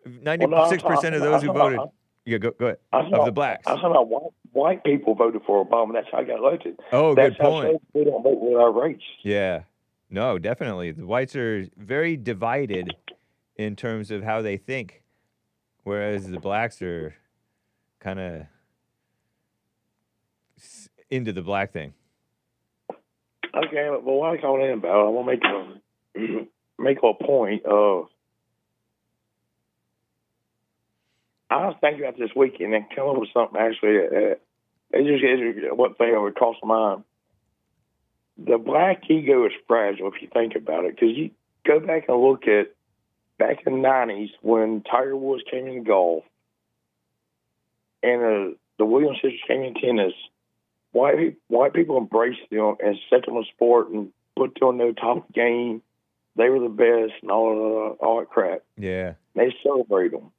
96% of those who voted. Yeah, go ahead. Of the blacks. I'm talking about white people voted for Obama. That's how he got elected. Oh, That's good point. How we don't vote with our race. Yeah. No, definitely. The whites are very divided in terms of how they think, whereas the blacks are kind of into the black thing. Okay, but what I call in about, I want to make a point of. I was thinking about this weekend and come up with something actually. It's just one thing that would cross my mind. The black ego is fragile if you think about it, because you go back and look at back in the 90s when Tiger Woods came in golf and the Williams sisters came in tennis. White people embraced them and set them on sport and put them on their top game. They were the best and all that crap. Yeah. They celebrate them.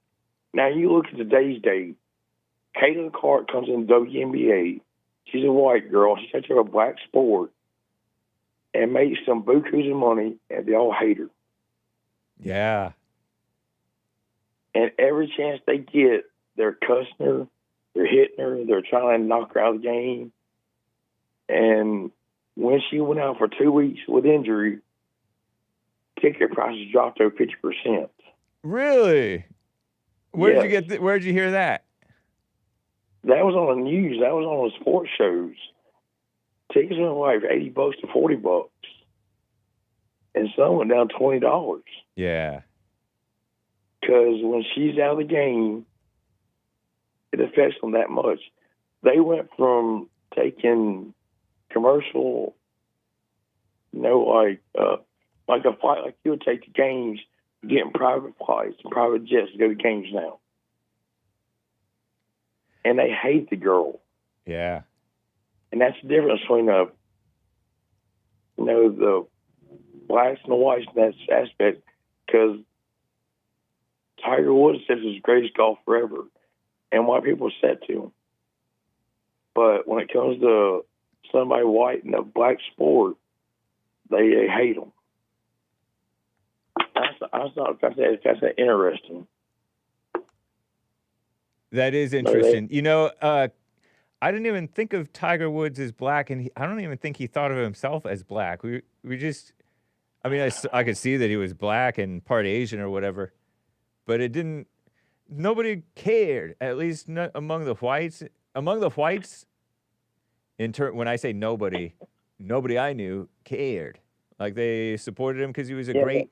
Now you look at today's day. Caitlin Clarke comes in the WNBA. She's a white girl. She takes her a black sport and makes some bukus of money, and they all hate her. Yeah. And every chance they get, they're cussing her, they're hitting her, they're trying to knock her out of the game. And when she went out for 2 weeks with injury, ticket prices dropped over 50%. Really? Where'd you Yes. get? Where'd you hear that? That was on the news. That was on the sports shows. Tickets went like $80 to $40, and some went down $20. Yeah. Because when she's out of the game, it affects them that much. They went from taking commercial, like a flight, like you would take the games, getting private flights and private jets to go to games now. And they hate the girl. Yeah. And that's the difference between the blacks and the whites in that aspect. Because Tiger Woods says it's the greatest golfer ever, and white people said to him. But when it comes to somebody white in a black sport, they hate him. I thought that's interesting. That is interesting. I didn't even think of Tiger Woods as black, and I don't even think he thought of himself as black. We just, I mean, I could see that he was black and part Asian or whatever, but it didn't. Nobody cared, at least not among the whites. Among the whites, when I say nobody I knew cared. Like they supported him because he was a great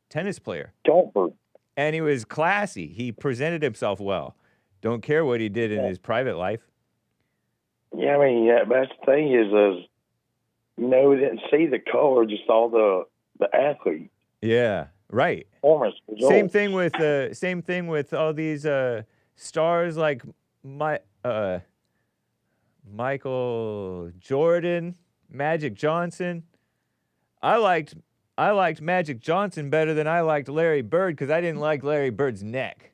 tennis player. Golfer. And he was classy. He presented himself well. Don't care what he did in his private life. Yeah, I mean, but that's the thing is, we didn't see the color, just saw the athlete. Yeah, right. Performance results. Same thing with all these stars like Michael Jordan, Magic Johnson. I liked Magic Johnson better than I liked Larry Bird because I didn't like Larry Bird's neck.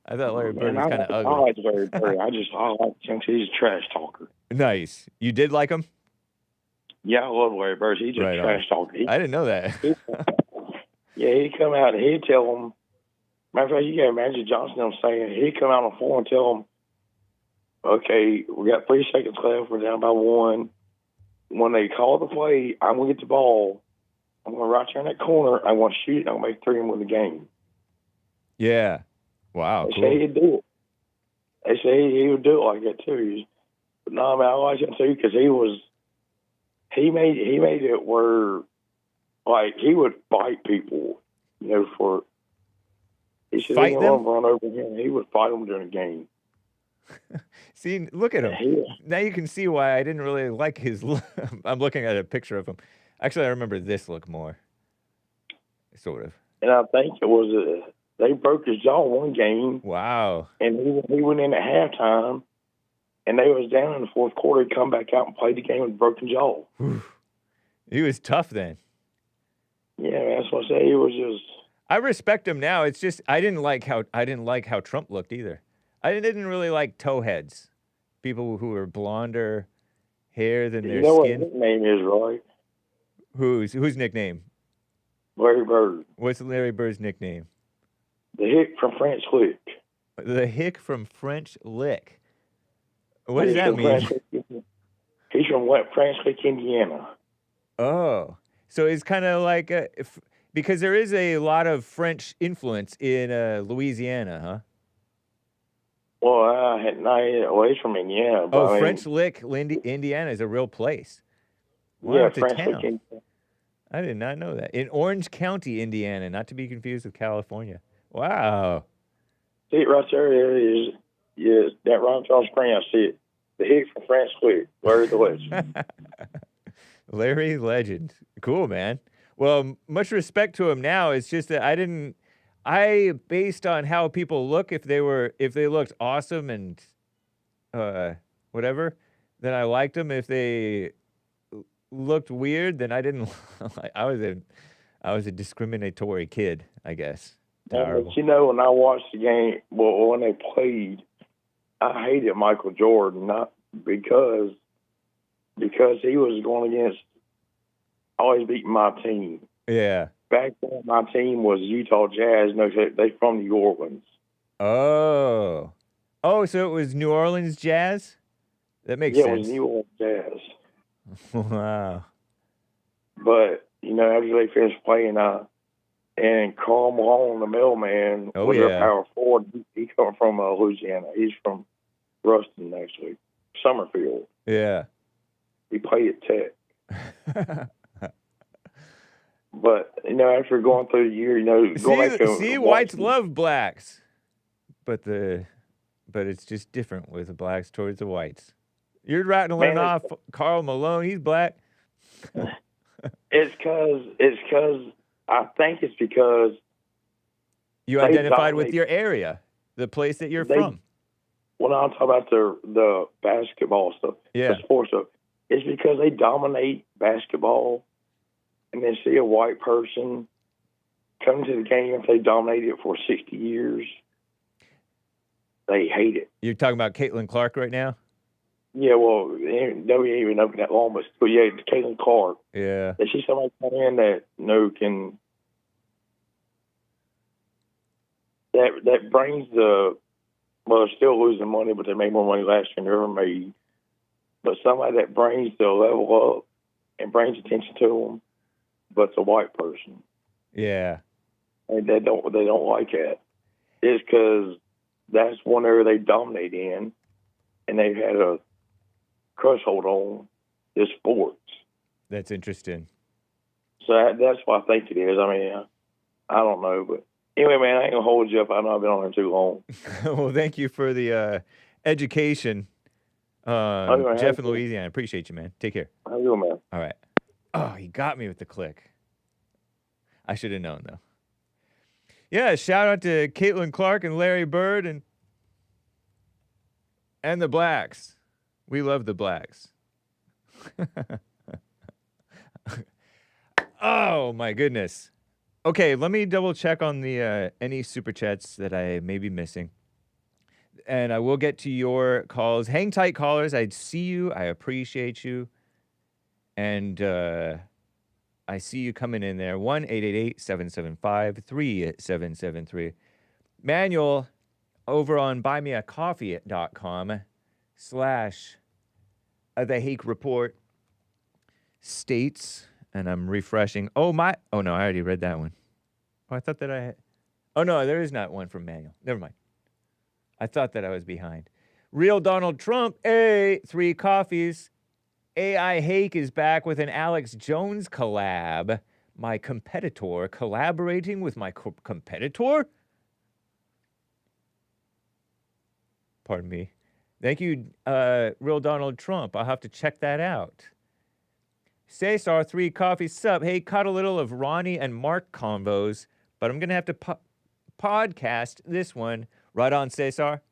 I thought Larry Bird was kind of ugly. I like Larry Bird. I like him. He's a trash talker. Nice. You did like him? Yeah, I love Larry Bird. He's a trash talker. I didn't know that. He'd come out and he'd tell them. Matter of fact, you got Magic Johnson. I'm saying he'd come out on the floor and tell them, "Okay, we got 3 seconds left. We're down by 1. When they call the play, I'm gonna get the ball. I'm gonna right there in that corner. I'm gonna shoot. I'm gonna make 3 and win the game." Yeah. Wow. They Cool. say he'd do it. They say he would do it like that too. But no, I mean, I like him too because he made it where like he would fight people, for. He said Fight them? Run over him. He would fight them during the game. See, look at him. Now you can see why I didn't really like his look. I'm looking at a picture of him. Actually, I remember this look more. Sort of. And I think it was they broke his jaw one game. Wow. And he went in at halftime, and they was down in the fourth quarter. He come back out and played the game with a broken jaw. He was tough then. Yeah, that's what I say. He was just. I respect him now. It's just I didn't like how Trump looked either. I didn't really like towheads, people who were blonder hair than their skin. What his nickname is, right? Whose nickname? Larry Bird. What's Larry Bird's nickname? The Hake from French Lick. The Hake from French Lick. What does that mean? He's from French Lick, Indiana. Oh, so it's kind of like because there is a lot of French influence in Louisiana, huh? Well, he's from Indiana. But French Lick, Indiana is a real place. Yeah, French Lick, Indiana. I did not know that. In Orange County, Indiana, not to be confused with California. Wow. See it right there. Yes, that right on screen. I see it. The Hake from French Lick. Larry the Legend. Larry Legend. Cool, man. Well, much respect to him now. It's just that I based on how people look, if they looked awesome and whatever, then I liked them. If they looked weird, then I didn't. I was a discriminatory kid, I guess. But when I watched the game, when they played, I hated Michael Jordan, not because he was going against always beating my team. Yeah. Back then, my team was Utah Jazz. No, they from New Orleans. Oh, so it was New Orleans Jazz? That makes sense. Yeah, it was New Orleans Jazz. Wow. But, after they finished playing, And Carl Malone, the mailman, Oh, was yeah. their power forward. He come from Louisiana. He's from Ruston, actually, Summerfield. Yeah. He played at Tech. But, after going through the year, going back to see, whites love blacks, but it's just different with the blacks towards the whites. You're rattling off Carl Malone. He's black. It's because I think it's because you identified with your area, the place that you're from. When I'm talking about the basketball stuff, the sports stuff, it's because they dominate basketball, and then see a white person come to the game if they dominate it for 60 years. They hate it. You're talking about Caitlin Clarke right now? Yeah, well, nobody ain't even opened that long, but yeah, Caitlin Clarke. Yeah. They see somebody come in that can that brings they're still losing money, but they made more money last year than they ever made. But somebody that brings the level up and brings attention to them, but it's a white person. Yeah. And they don't like that. It's because that's one area they dominate in, and they've had a crush hold on is sports. That's interesting. So that's what I think it is. I mean, I don't know, but anyway, man, I ain't gonna hold you up. I know I've been on here too long. Well, thank you for the education, Jeff in Louisiana. I appreciate you, man. Take care. How you doing, man? All right. Oh, he got me with the click. I should have known, though. Yeah, shout out to Caitlin Clarke and Larry Bird and the blacks. We love the blacks. Oh, my goodness. Okay, let me double check on the any super chats that I may be missing. And I will get to your calls. Hang tight, callers. I see you. I appreciate you. And I see you coming in there. 1-888-775-3773. Manuel over on buymeacoffee.com/The Hake Report states, and I'm refreshing. Oh, no, I already read that one. Oh, I thought that I had. Oh, no, there is not one from Manuel. Never mind. I thought that I was behind. Real Donald Trump, 3 coffees. AI Hake is back with an Alex Jones collab. My competitor collaborating with my competitor? Pardon me. Thank you, Real Donald Trump. I'll have to check that out. Cesar, 3 coffees sup. Hey, caught a little of Ronnie and Mark convos, but I'm going to have to podcast this one. Right on, Cesar.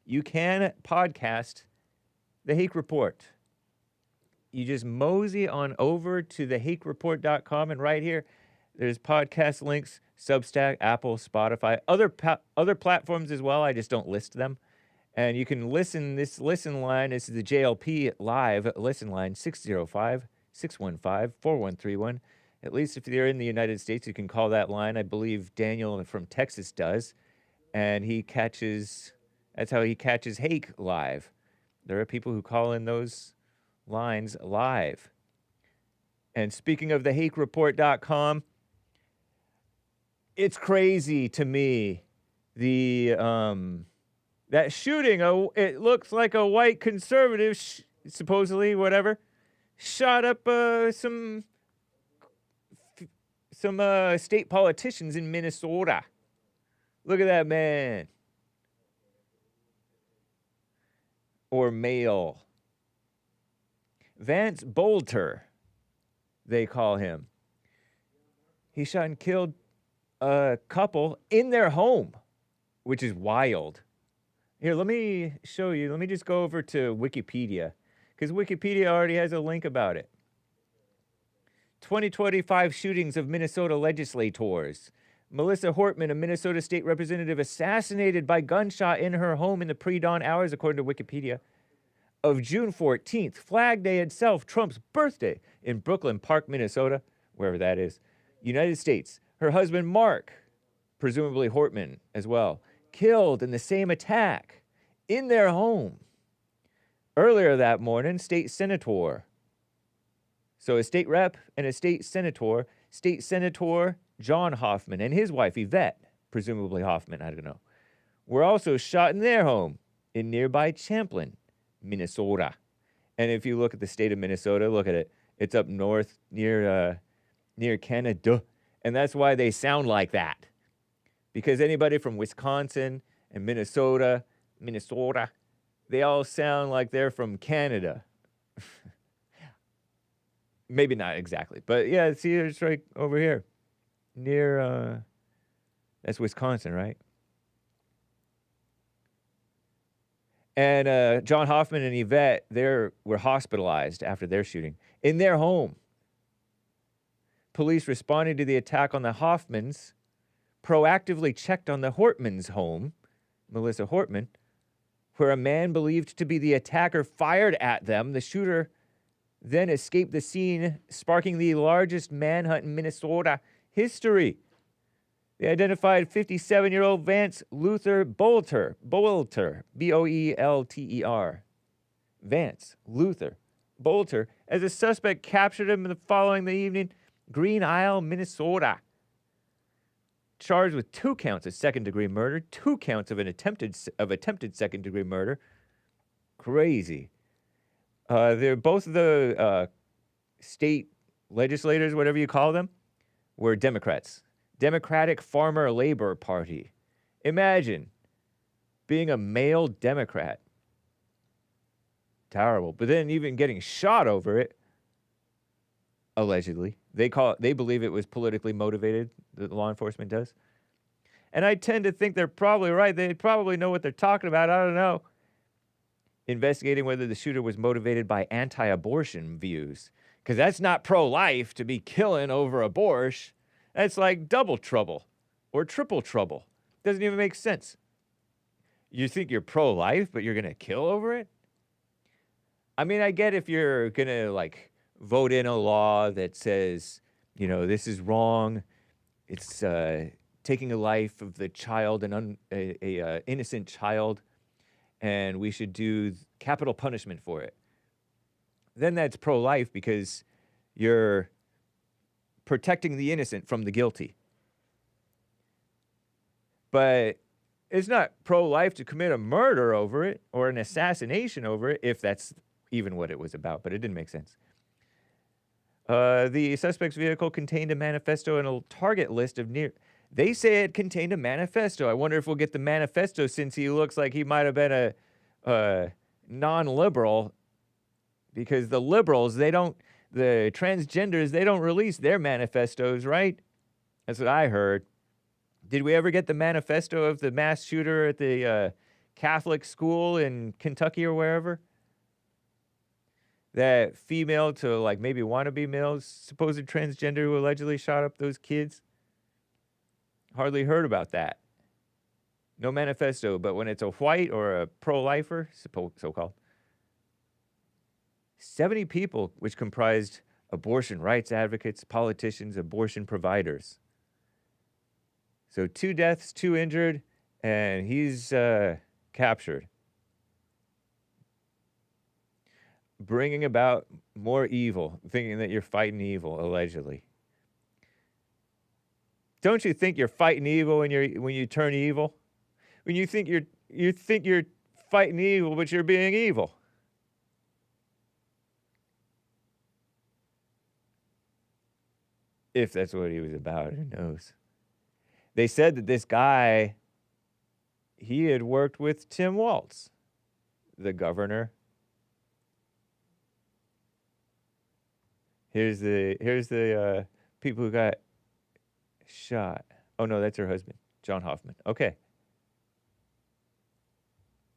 You can podcast the Hake Report. You just mosey on over to thehakereport.com, and right here, there's podcast links, Substack, Apple, Spotify, other platforms as well. I just don't list them. And you can listen. This listen line is the JLP live listen line, 605-615-4131. At least if you're in the United States, you can call that line. I believe Daniel from Texas does. And that's how he catches Hake live. There are people who call in those lines live. And speaking of thehakereport.com, it's crazy to me, that shooting. It looks like a white conservative, supposedly, whatever, shot up some state politicians in Minnesota. Look at that man. Or male. Vance Bolter, they call him. He shot and killed a couple in their home, which is wild. Here, let me show you. Let me just go over to Wikipedia, because Wikipedia already has a link about it. 2025 shootings of Minnesota legislators. Melissa Hortman, a Minnesota state representative, assassinated by gunshot in her home in the pre-dawn hours, according to Wikipedia, of June 14th, Flag Day itself, Trump's birthday, in Brooklyn Park, Minnesota, wherever that is, United States. Her husband, Mark, presumably Hortman as well, killed in the same attack in their home. Earlier that morning, state senator. So a state rep and a state senator. State senator John Hoffman, and his wife, Yvette, presumably Hoffman, I don't know, were also shot in their home in nearby Champlin, Minnesota. And if you look at the state of Minnesota, look at it. It's up north near Canada. And that's why they sound like that. Because anybody from Wisconsin and Minnesota, they all sound like they're from Canada. Maybe not exactly. But yeah, see, it's right over here. Near, that's Wisconsin, right? And John Hoffman and Yvette, were hospitalized after their shooting in their home. Police responding to the attack on the Hoffmans proactively checked on the Hortmans' home, Melissa Hortman, where a man believed to be the attacker fired at them. The shooter then escaped the scene, sparking the largest manhunt in Minnesota history. They identified 57-year-old Vance Luther Boelter, B-O-E-L-T-E-R. Vance Luther Boelter, as a suspect, captured him the following evening, Green Isle, Minnesota. Charged with 2 counts of second-degree murder, 2 counts of attempted second-degree murder. Crazy. They're both of the state legislators, whatever you call them, were Democrats. Democratic Farmer Labor Party. Imagine being a male Democrat. Terrible. But then even getting shot over it, allegedly. They believe it was politically motivated, the law enforcement does. And I tend to think they're probably right. They probably know what they're talking about. I don't know. Investigating whether the shooter was motivated by anti-abortion views. Because that's not pro-life to be killing over abortion. That's like double trouble or triple trouble. Doesn't even make sense. You think you're pro-life, but you're going to kill over it? I mean, I get if you're going to, like, vote in a law that says, you know, this is wrong. It's taking a life of the child, an innocent child, and we should do capital punishment for it. Then that's pro-life because you're protecting the innocent from the guilty. But it's not pro-life to commit a murder over it or an assassination over it, if that's even what it was about, but it didn't make sense. The suspect's vehicle contained a manifesto and a target list of They say it contained a manifesto. I wonder if we'll get the manifesto since he looks like he might have been a non-liberal, because the liberals, the transgenders, they don't release their manifestos, right? That's what I heard. Did we ever get the manifesto of the mass shooter at the Catholic school in Kentucky or wherever? That female to, like, maybe wannabe males, supposed transgender who allegedly shot up those kids? Hardly heard about that. No manifesto, but when it's a white or a pro-lifer, so-called, 70 people, which comprised abortion rights advocates, politicians, abortion providers. So 2 deaths, 2 injured, and he's captured. Bringing about more evil, thinking that you're fighting evil, allegedly. Don't you think you're fighting evil when you turn evil? When you think you're fighting evil, but you're being evil. If that's what he was about, who knows? They said that this guy, he had worked with Tim Walz, the governor. Here's the people who got shot. Oh no, that's her husband, John Hoffman. Okay.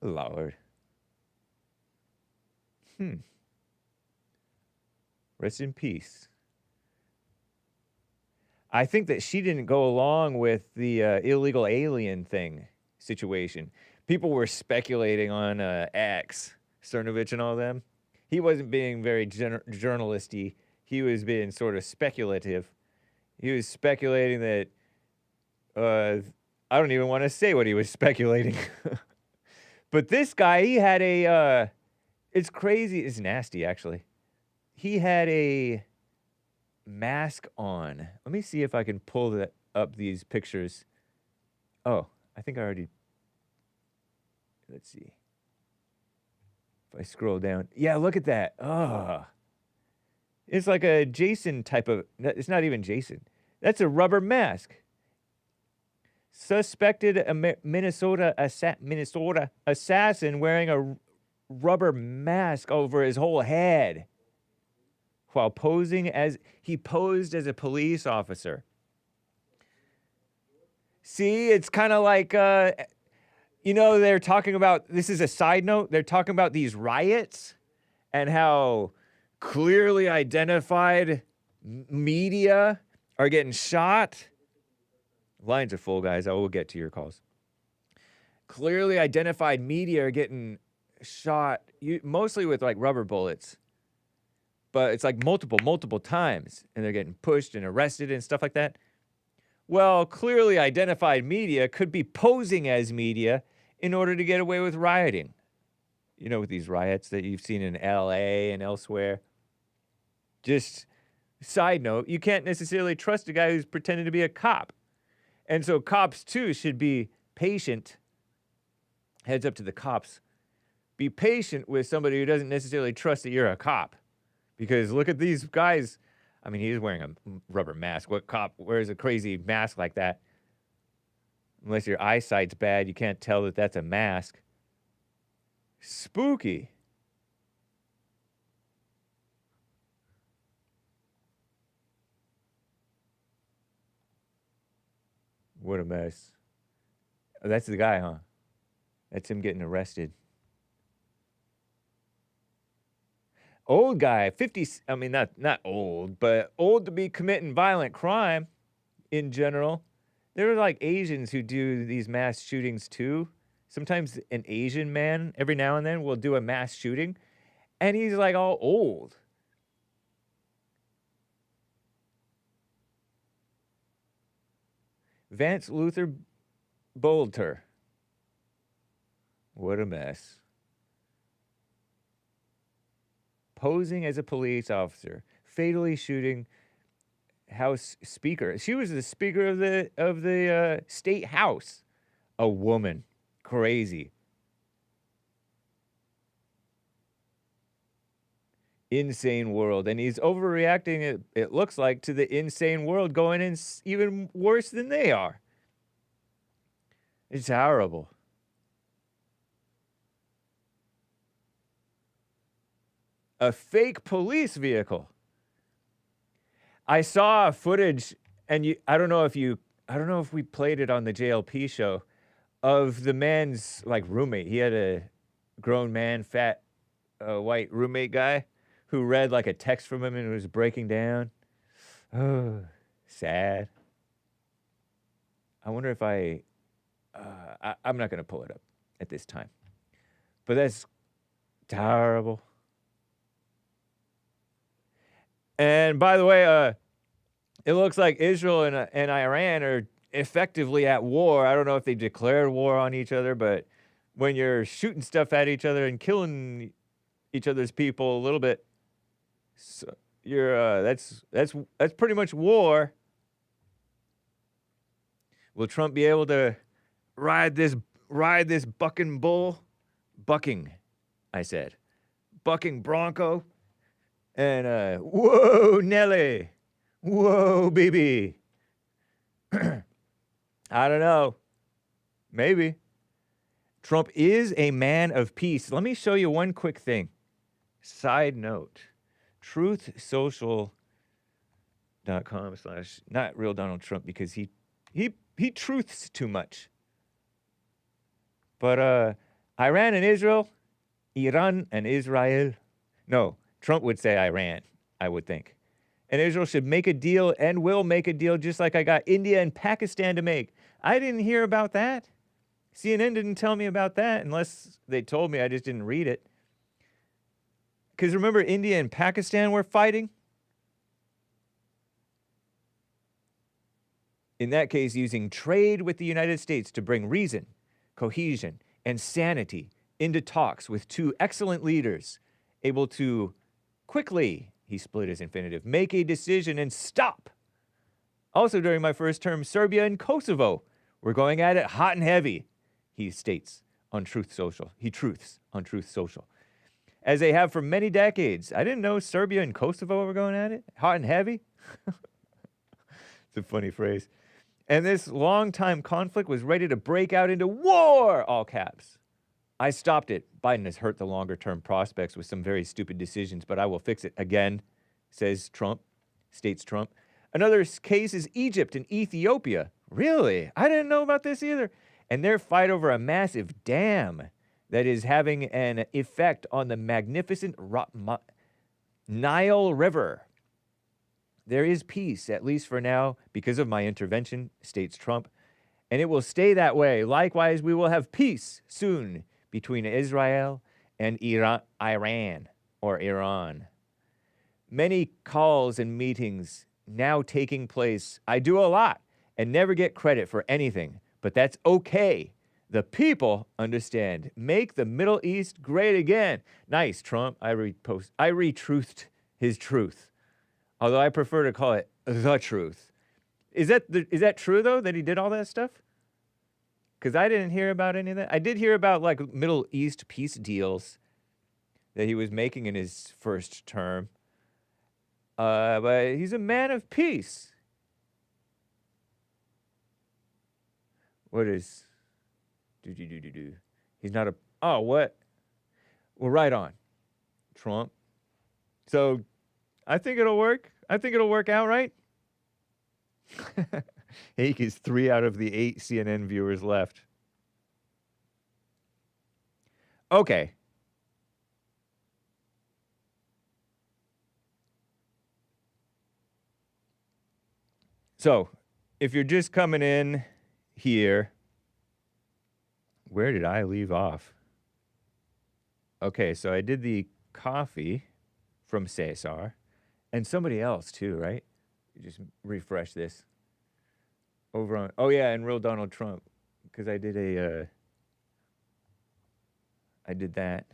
Lord. Rest in peace. I think that she didn't go along with the illegal alien thing situation. People were speculating on X, Cernovich and all them. He wasn't being very journalisty. He was being sort of speculative. He was speculating that, I don't even want to say what he was speculating. But this guy, he had it's crazy, it's nasty actually. He had a mask on. Let me see if I can pull up these pictures. Oh, I think I already... Let's see. If I scroll down. Yeah, look at that. Oh. It's like a Jason type of... It's not even Jason. That's a rubber mask. Suspected Minnesota assassin wearing a rubber mask over his whole head while posing as... He posed as a police officer. See, it's kind of like... you know, they're talking about... This is a side note. They're talking about these riots and how clearly identified media are getting shot. Lines are full, guys. I will get to your calls. Clearly identified media are getting shot, mostly with like rubber bullets. But it's like multiple times. And they're getting pushed and arrested and stuff like that. Well, clearly identified media could be posing as media in order to get away with rioting. You know, with these riots that you've seen in LA and elsewhere. Just side note, you can't necessarily trust a guy who's pretending to be a cop. And so cops, too, should be patient. Heads up to the cops. Be patient with somebody who doesn't necessarily trust that you're a cop. Because look at these guys. I mean, he's wearing a rubber mask. What cop wears a crazy mask like that? Unless your eyesight's bad, you can't tell that that's a mask. Spooky. What a mess. Oh, that's the guy, huh? That's him getting arrested. Old guy, 50, I mean, not old, but old to be committing violent crime in general. There are like Asians who do these mass shootings too. Sometimes an Asian man, every now and then, will do a mass shooting. And he's like all old. Vance Luther Bolter. What a mess. Posing as a police officer, fatally shooting House Speaker. She was the Speaker of the State House. A woman. Crazy. Insane world. And he's overreacting, it looks like, to the insane world going in even worse than they are. It's horrible. A fake police vehicle. I saw footage, and I don't know if we played it on the JLP show, of the man's like roommate. He had a grown man, fat, white roommate guy who read like a text from him and was breaking down. Oh, sad. I wonder if I'm not going to pull it up at this time. But that's terrible. And by the way, it looks like Israel and Iran are effectively at war. I don't know if they declared war on each other, but when you're shooting stuff at each other and killing each other's people a little bit, so you're that's pretty much war. Will Trump be able to ride this bucking bull? Bucking, I said. Bucking bronco. And, whoa, Nelly. Whoa, baby. I don't know. Maybe. Trump is a man of peace. Let me show you one quick thing. Side note. TruthSocial.com/ not real Donald Trump, because he truths too much. But Iran and Israel, Iran and Israel. No, Trump would say Iran, I would think. And Israel should make a deal and will make a deal, just like I got India and Pakistan to make. I didn't hear about that. CNN didn't tell me about that, unless they told me. I just didn't read it. Because remember, India and Pakistan were fighting? In that case, using trade with the United States to bring reason, cohesion, and sanity into talks with two excellent leaders, able to quickly He split his infinitive. Make a decision and stop. Also, during my first term, Serbia and Kosovo were going at it hot and heavy, he states on Truth Social. He truths on Truth Social. As they have for many decades. I didn't know Serbia and Kosovo were going at it hot and heavy. It's a funny phrase. And this long-time conflict was ready to break out into war, all caps. I stopped it. Biden has hurt the longer-term prospects with some very stupid decisions, but I will fix it again, says Trump, states Trump. Another case is Egypt and Ethiopia. Really? I didn't know about this either. And their fight over a massive dam that is having an effect on the magnificent Nile River. There is peace, at least for now, because of my intervention, states Trump, and it will stay that way. Likewise, we will have peace soon between Israel and Iran. Many calls and meetings now taking place. I do a lot and never get credit for anything, but that's okay. The people understand. Make the Middle East great again. Nice, Trump. I retruthed his truth. Although I prefer to call it the truth. Is that true, though, that he did all that stuff? Because I didn't hear about any of that. I did hear about, like, Middle East peace deals that he was making in his first term. But he's a man of peace. What is... He's not a... Oh, what? Well, right on. Trump. So... I think it'll work. I think it'll work out, right? Hake is 3 out of the 8 CNN viewers left. Okay. So, if you're just coming in here, where did I leave off? Okay, so I did the coffee from Cesar. And somebody else, too, right? You just refresh this. Over on... Oh, yeah, and Real Donald Trump. Because I did I did that.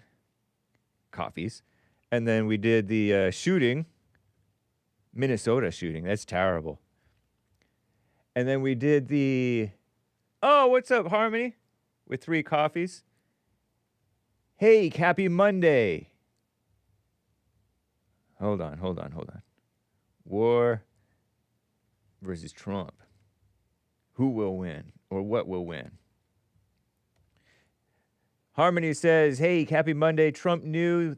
Coffees. And then we did the shooting. Minnesota shooting. That's terrible. And then we did the... Oh, what's up, Harmony? With 3 coffees. Hey, happy Monday. Hold on. War versus Trump. Who will win? Or what will win? Harmony says, hey, happy Monday. Trump knew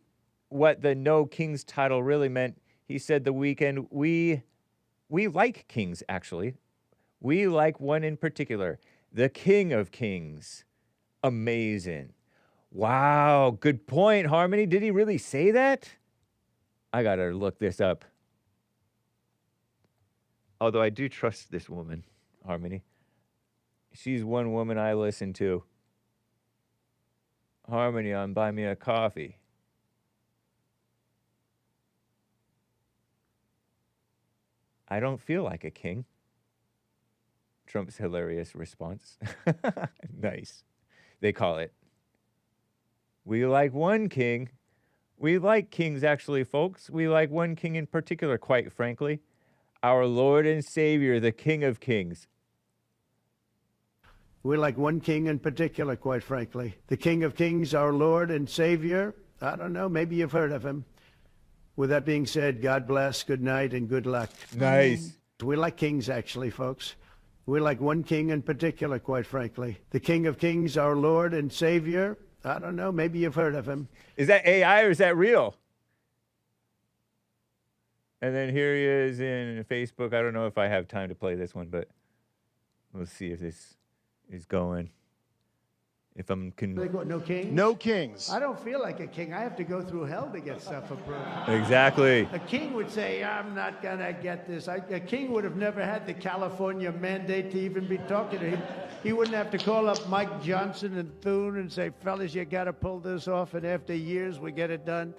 what the No Kings title really meant. He said the weekend, we like kings, actually. We like one in particular. The King of Kings. Amazing. Wow, good point, Harmony. Did he really say that? I gotta look this up. Although I do trust this woman, Harmony. She's one woman I listen to. Harmony on Buy Me a Coffee. I don't feel like a king. Trump's hilarious response. Nice. They call it. We like one king. We like kings, actually, folks. We like one king in particular, quite frankly. Our Lord and Savior, the King of Kings. We like one king in particular, quite frankly. The King of Kings, our Lord and Savior. I don't know, maybe you've heard of him. With that being said, God bless, good night, and good luck. Nice. We like kings, actually, folks. We like one king in particular, quite frankly. The King of Kings, our Lord and Savior. I don't know, maybe you've heard of him. Is that AI or is that real? And then here he is in Facebook. I don't know if I have time to play this one, but we'll see if this is going. If I'm No kings? No kings. I don't feel like a king. I have to go through hell to get stuff approved. Exactly. A king would say, I'm not going to get this. A king would have never had the California mandate to even be talking to him. He wouldn't have to call up Mike Johnson and Thune and say, fellas, you got to pull this off, and after years we get it done.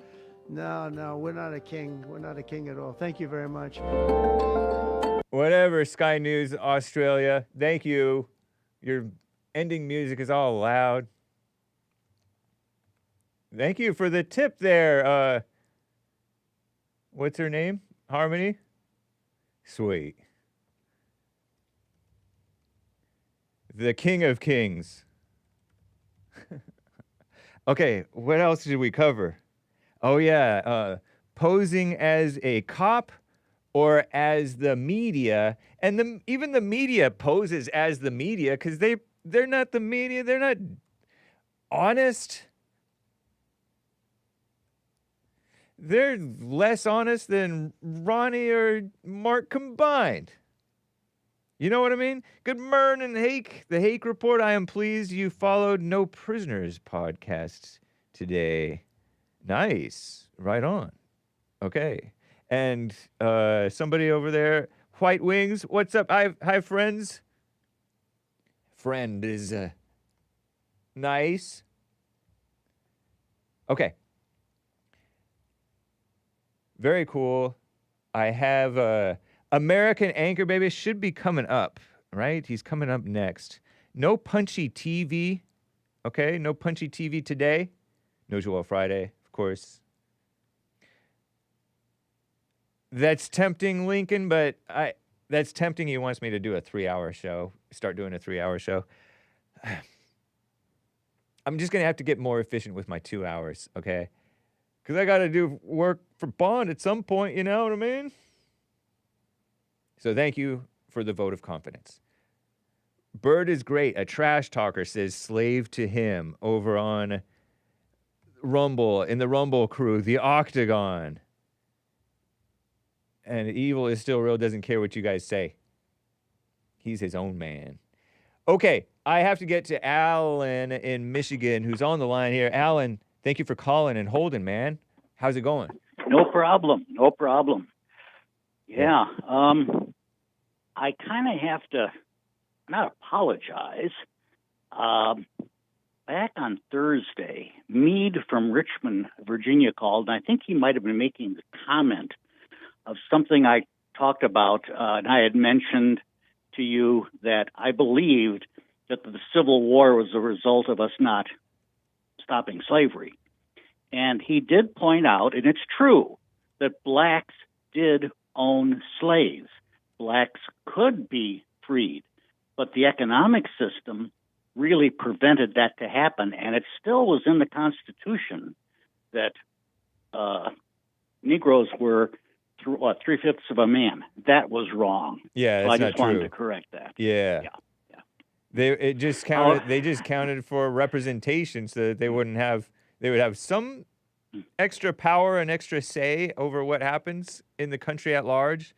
No, we're not a king. We're not a king at all. Thank you very much. Whatever, Sky News Australia. Thank you. Your ending music is all loud. Thank you for the tip there. What's her name? Harmony? Sweet. The King of Kings. Okay, what else did we cover? Oh, yeah, posing as a cop or as the media. And even the media poses as the media because they're not the media. They're not honest. They're less honest than Ronnie or Mark combined. You know what I mean? Good morning, Hake. The Hake Report. I am pleased you followed No Prisoners podcast today. Nice. Right on. Okay. And somebody over there, White Wings. What's up? Hi, friends. Friend is nice. Okay. Very cool. I have American Anchor Baby should be coming up, right? He's coming up next. No Punchy TV. Okay, no Punchy TV today. No Joel Friday, of course. That's tempting, Lincoln, but that's tempting. He wants me to do a 3-hour show. Start doing a 3-hour show. I'm just going to have to get more efficient with my 2 hours, okay? Because I got to do work for Bond at some point, you know what I mean? So thank you for the vote of confidence. Bird is great. A trash talker says slave to him over on Rumble, in the Rumble crew, the Octagon. And evil is still real, doesn't care what you guys say. He's his own man. Okay, I have to get to Alan in Michigan, who's on the line here. Alan, thank you for calling and holding, man. How's it going? No problem. No problem. Yeah. I kind of have to not apologize. Back on Thursday, Meade from Richmond, Virginia called, and I think he might have been making the comment of something I talked about, and I had mentioned to you that I believed that the Civil War was a result of us not stopping slavery. And he did point out, and it's true, that blacks did own slaves. Blacks could be freed, but the economic system really prevented that to happen, and it still was in the Constitution that Negroes were 3/5 of a man. That was wrong. Yeah, so that's I just not wanted true. to correct that. Yeah. They just counted for representation so that they would have some extra power and extra say over what happens in the country at large,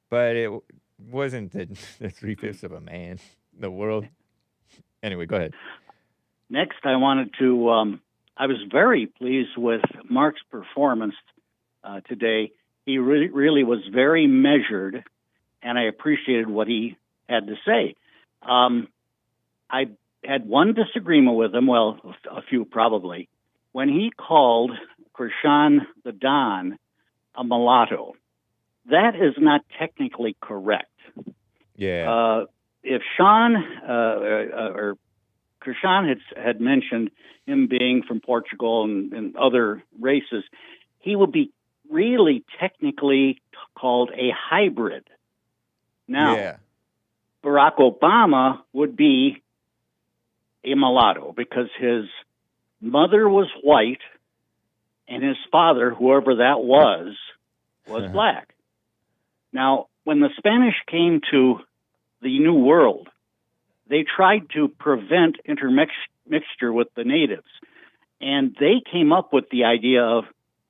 but it wasn't the 3/5 of a man, the world. Anyway, go ahead. Next, I wanted to, I was very pleased with Mark's performance today. He really was very measured, and I appreciated what he had to say. I had one disagreement with him, well, a few probably, when he called Krishan the Don a mulatto. That is not technically correct. Yeah. If Sean or Krishan had mentioned him being from Portugal and other races, he would be really technically called a hybrid. Now, Barack Obama would be a mulatto because his mother was white and his father, whoever that was black. Now, when the Spanish came to the New World, they tried to prevent intermixture with the natives. And they came up with the idea of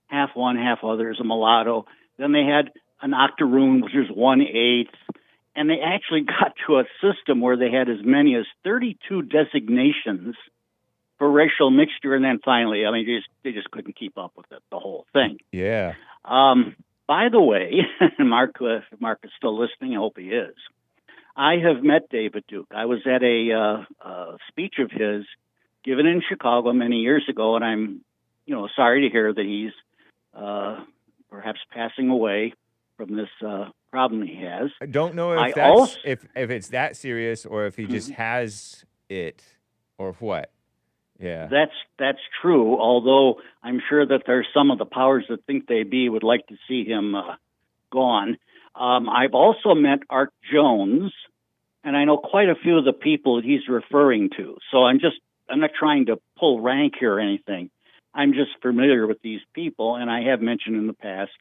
half one, half other is a mulatto. Then they had an octoroon, which is 1/8. And they actually got to a system where they had as many as 32 designations for racial mixture. And then finally, I mean, they just couldn't keep up with it, the whole thing. Yeah. By the way, Mark, if Mark is still listening, I hope he is. I have met David Duke. I was at a speech of his given in Chicago many years ago, and I'm, sorry to hear that he's perhaps passing away from this problem he has. I don't know if if it's that serious or if he just has it or what. Yeah. That's true, although I'm sure that there's some of the powers that think they be would like to see him gone. I've also met Art Jones, and I know quite a few of the people that he's referring to. So I'm not trying to pull rank here or anything. I'm just familiar with these people, and I have mentioned in the past,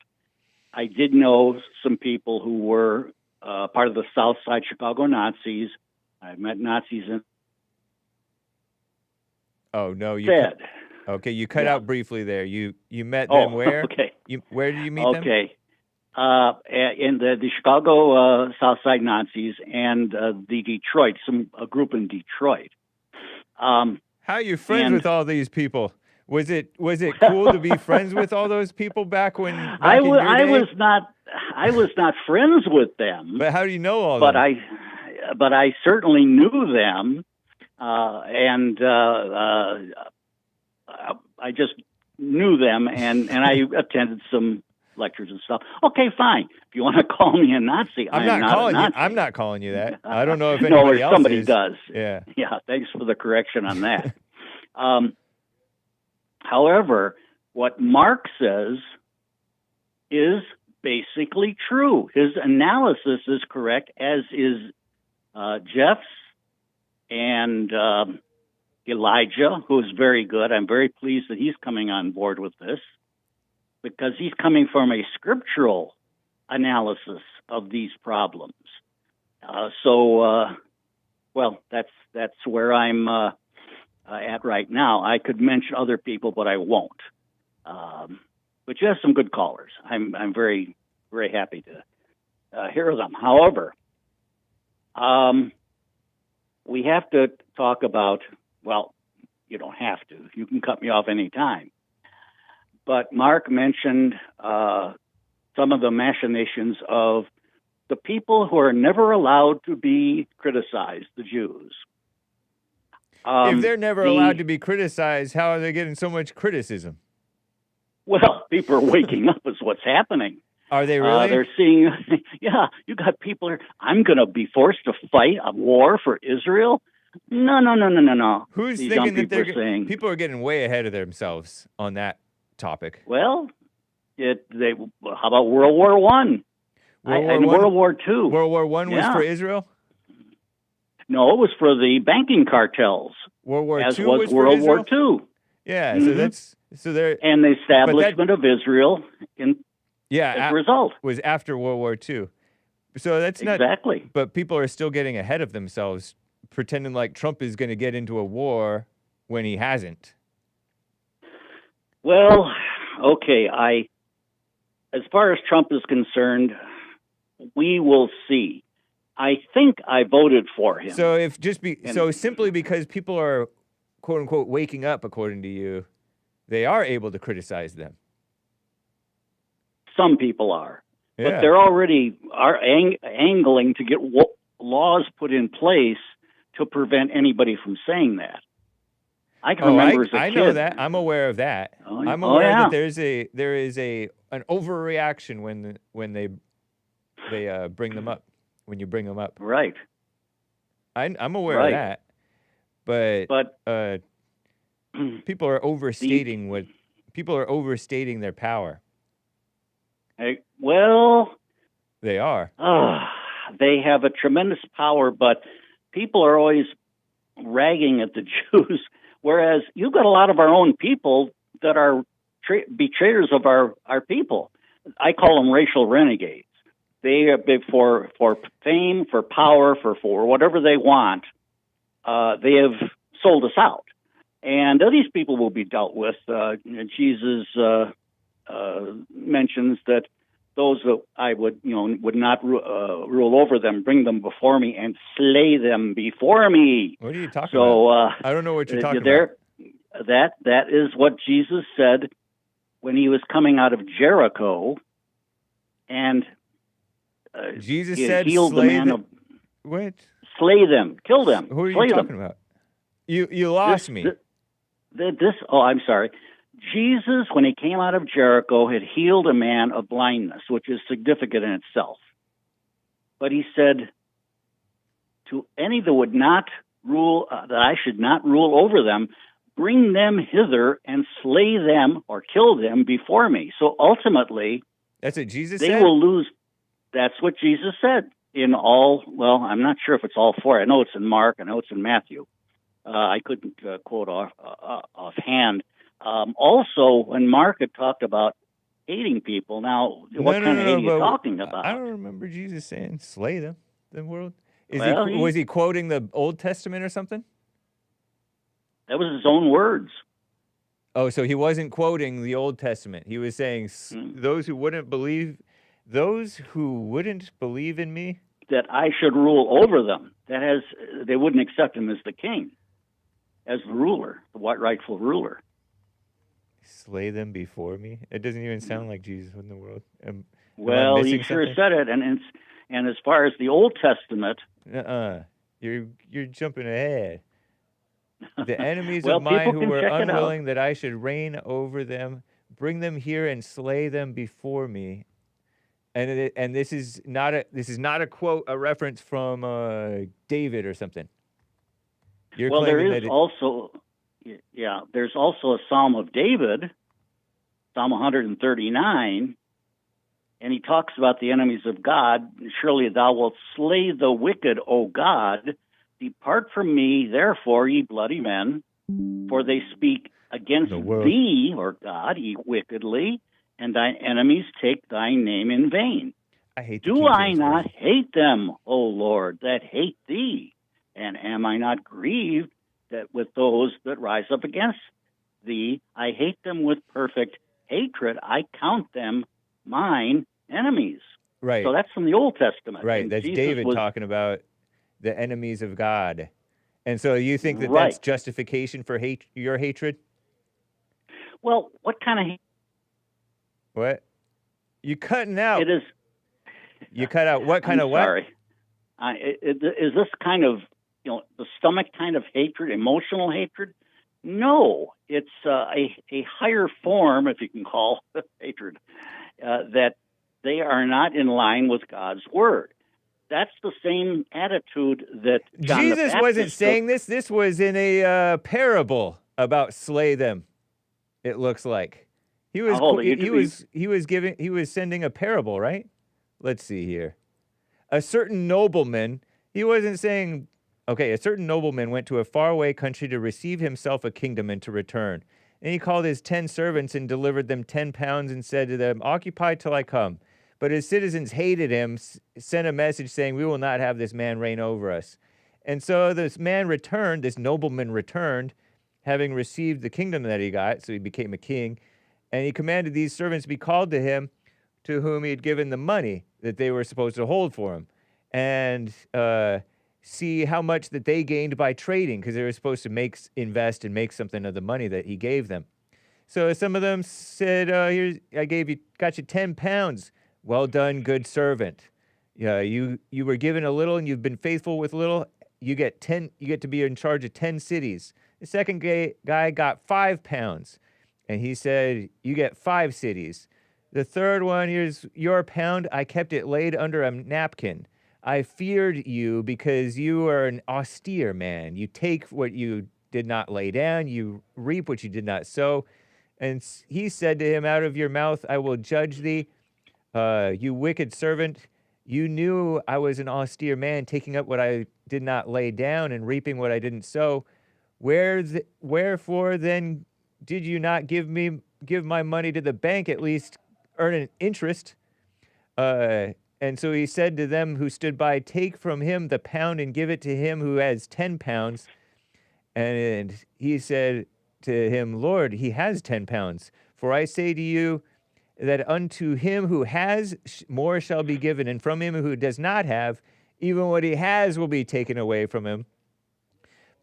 I did know some people who were part of the South Side Chicago Nazis. I've met Nazis in. Oh no, Said. Okay, you cut Yeah. out briefly there. You met them where? Okay. Where did you meet them? Okay. In the Chicago South Side Nazis and the Detroit, a group in Detroit. How are you friends with all these people? Was it cool to be friends with all those people back in your day? I was not friends with them. But how do you know all of them? But I certainly knew them, and I just knew them, and I attended some lectures and stuff. Okay, fine. If you want to call me a Nazi, I'm not calling you that. I don't know if anybody else somebody is. does. Yeah. Yeah. Thanks for the correction on that. However, what Mark says is basically true. His analysis is correct, as is Jeff's and Elijah, who is very good. I'm very pleased that he's coming on board with this, because he's coming from a scriptural analysis of these problems. Well, that's where I'm at right now. I could mention other people, but I won't. But you have some good callers. I'm very, very happy to hear them. However, we have to talk about, well, you don't have to. You can cut me off any time. But Mark mentioned some of the machinations of the people who are never allowed to be criticized, the Jews. If they're never allowed to be criticized, how are they getting so much criticism? Well, people are waking up is what's happening. Are they really? They're seeing, yeah, you got people here. I'm going to be forced to fight a war for Israel? No. Who's These thinking young that they're saying, people are getting way ahead of themselves on that topic? Well, how about World War I? World War II. World War I was for Israel? No, it was for the banking cartels. World War as II was for World Israel? War II. Yeah, so they're and the establishment of Israel as a result was after World War II. So that's not exactly. But people are still getting ahead of themselves, pretending like Trump is going to get into a war when he hasn't. Well, okay, as far as Trump is concerned, we will see. I think I voted for him. So simply because people are quote unquote waking up, according to you, they are able to criticize them. Some people are, yeah. But they're already angling to get laws put in place to prevent anybody from saying that. I can remember as a kid. I know that. I'm aware of that. I'm aware that there is an overreaction when they bring them up. When you bring them up, right? I'm aware of that, but people are overstating their power. Well, they are. They have a tremendous power, but people are always ragging at the Jews. Whereas you've got a lot of our own people that are betrayers of our people. I call them racial renegades. They are big for fame, for power, for whatever they want. They have sold us out, and these people will be dealt with. Jesus mentions that those that I would not rule over them, bring them before me, and slay them before me. What are you talking about? I don't know what you're talking about. That is what Jesus said when he was coming out of Jericho, and Jesus said, healed the man what? Slay them, kill them. Who are you talking about? You lost me. I'm sorry. Jesus, when he came out of Jericho, had healed a man of blindness, which is significant in itself. But he said to any that would not rule, that I should not rule over them, bring them hither and slay them or kill them before me. So ultimately, That's what Jesus they said? will lose. That's what Jesus said in all, well, I'm not sure if it's all four. I know it's in Mark. I know it's in Matthew. I couldn't quote offhand. Also, when Mark had talked about hating people, now, what kind of hate are you talking about? I don't remember Jesus saying, slay them, the world. Was he quoting the Old Testament or something? That was his own words. Oh, so he wasn't quoting the Old Testament. He was saying, those who wouldn't believe in me, that I should rule over them. They wouldn't accept him as the king, as the ruler, the rightful ruler. Slay them before me. It doesn't even sound like Jesus in the world. Well, he sure said it, and as far as the Old Testament, you're jumping ahead. The enemies of mine who were unwilling that I should reign over them, bring them here and slay them before me. And this is not a quote, a reference from David or something. Well, there's also a Psalm of David, Psalm 139, and he talks about the enemies of God. Surely thou wilt slay the wicked, O God. Depart from me, therefore, ye bloody men, for they speak against thee, or God, wickedly, and thine enemies take thy name in vain. Do I not hate them, O Lord, that hate thee? And am I not grieved that with those that rise up against thee? I hate them with perfect hatred. I count them mine enemies. Right. So that's from the Old Testament. Right. And that's Jesus David talking about the enemies of God. And so you think that that's justification for your hatred? Well, what kind of hate? What? You cutting out. It is. You cut out what kind of what? Sorry. Is this kind of, the stomach kind of hatred, emotional hatred? No, it's a higher form, if you can call it hatred, that they are not in line with God's word. That's the same attitude that John Jesus the Baptist wasn't saying this. This was in a parable about slay them. It looks like he was sending a parable, right? Let's see here. A certain nobleman. He wasn't saying. Okay, a certain nobleman went to a faraway country to receive himself a kingdom and to return. And he called his 10 servants and delivered them 10 pounds and said to them, occupy till I come. But his citizens hated him, sent a message saying, we will not have this man reign over us. And so this nobleman returned, having received the kingdom that he got, so he became a king. And he commanded these servants to be called to him, to whom he had given the money that they were supposed to hold for him. And see how much that they gained by trading, because they were supposed to invest and make something of the money that he gave them. So some of them said, got you 10 pounds. Well done, good servant. You were given a little and you've been faithful with little. You get to be in charge of 10 cities. The second guy got 5 pounds. And he said, you get 5 cities. The third one, here's your pound. I kept it laid under a napkin. I feared you because you are an austere man. You take what you did not lay down. You reap what you did not sow. And he said to him, out of your mouth I will judge thee, you wicked servant. You knew I was an austere man, taking up what I did not lay down and reaping what I didn't sow. Wherefore then did you not give my money to the bank, at least earn an interest? And so he said to them who stood by, take from him the pound and give it to him who has 10 pounds. And he said to him, Lord, he has 10 pounds. For I say to you that unto him who has more shall be given, and from him who does not have, even what he has will be taken away from him.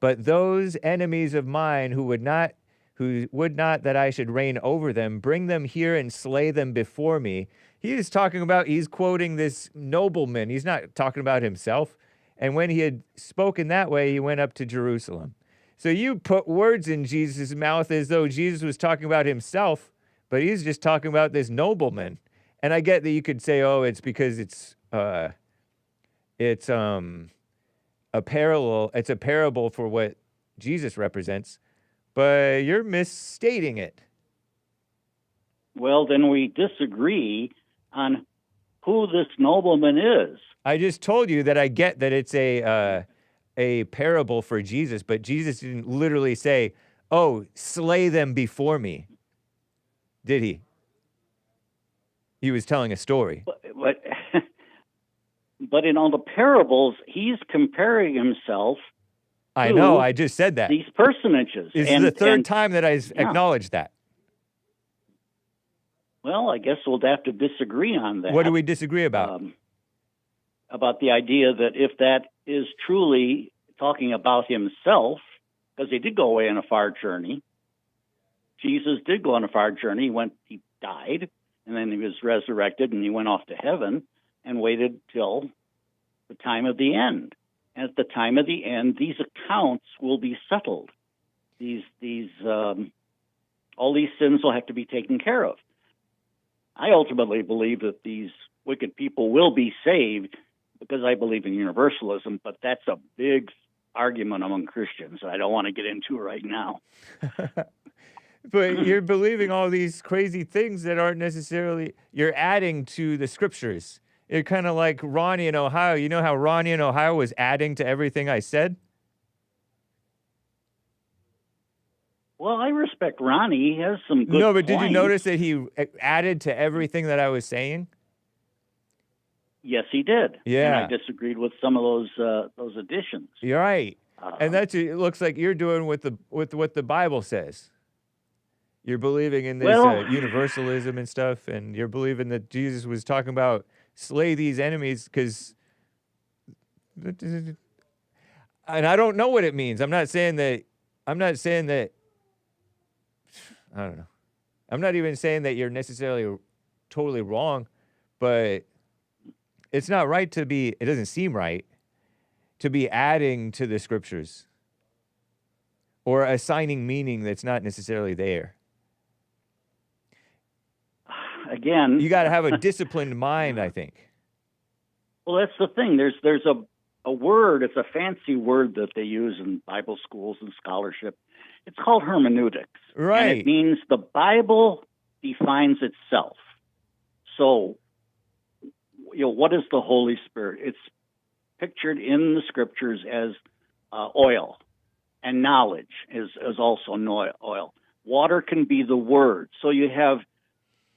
But those enemies of mine who would not that I should reign over them, bring them here and slay them before me. He's quoting this nobleman. He's not talking about himself. And when he had spoken that way, he went up to Jerusalem. So you put words in Jesus' mouth as though Jesus was talking about himself, but he's just talking about this nobleman. And I get that you could say, oh, it's because it's a parable for what Jesus represents. but you're misstating it. Well, then we disagree on who this nobleman is. I just told you that I get that it's a parable for Jesus, but Jesus didn't literally say, "Oh, slay them before me," did he? He was telling a story. But in all the parables, he's comparing himself. I know. I just said that. These personages. This is the third time that I acknowledged that. Well, I guess we'll have to disagree on that. What do we disagree about? About the idea that if that is truly talking about himself, because he did go away on a far journey. Jesus did go on a far journey. He died, and then he was resurrected, and he went off to heaven and waited till the time of the end. And at the time of the end, these accounts will be settled. All these sins will have to be taken care of. I ultimately believe that these wicked people will be saved because I believe in universalism, but that's a big argument among Christians I don't want to get into right now. But you're believing all these crazy things that aren't necessarily, you're adding to the scriptures. You're kind of like Ronnie in Ohio. You know how Ronnie in Ohio was adding to everything I said? Well, I respect Ronnie. He has some good No, but points. did you notice that he added to everything that I was saying? Yes, he did. Yeah. And I disagreed with some of those additions. You're right. And that's it looks like you're doing with what the Bible says. You're believing in this universalism and stuff, and you're believing that Jesus was talking about slay these enemies because... And I don't know what it means. I'm not saying that... I don't know. I'm not even saying that you're necessarily totally wrong, but it's not right to be... It doesn't seem right to be adding to the scriptures or assigning meaning that's not necessarily there. Again, you got to have a disciplined mind, I think. Well, that's the thing. There's a word. It's a fancy word that they use in Bible schools and scholarship. It's called hermeneutics. Right. And it means the Bible defines itself. So, what is the Holy Spirit? It's pictured in the scriptures as oil, and knowledge is also oil. Water can be the word. So you have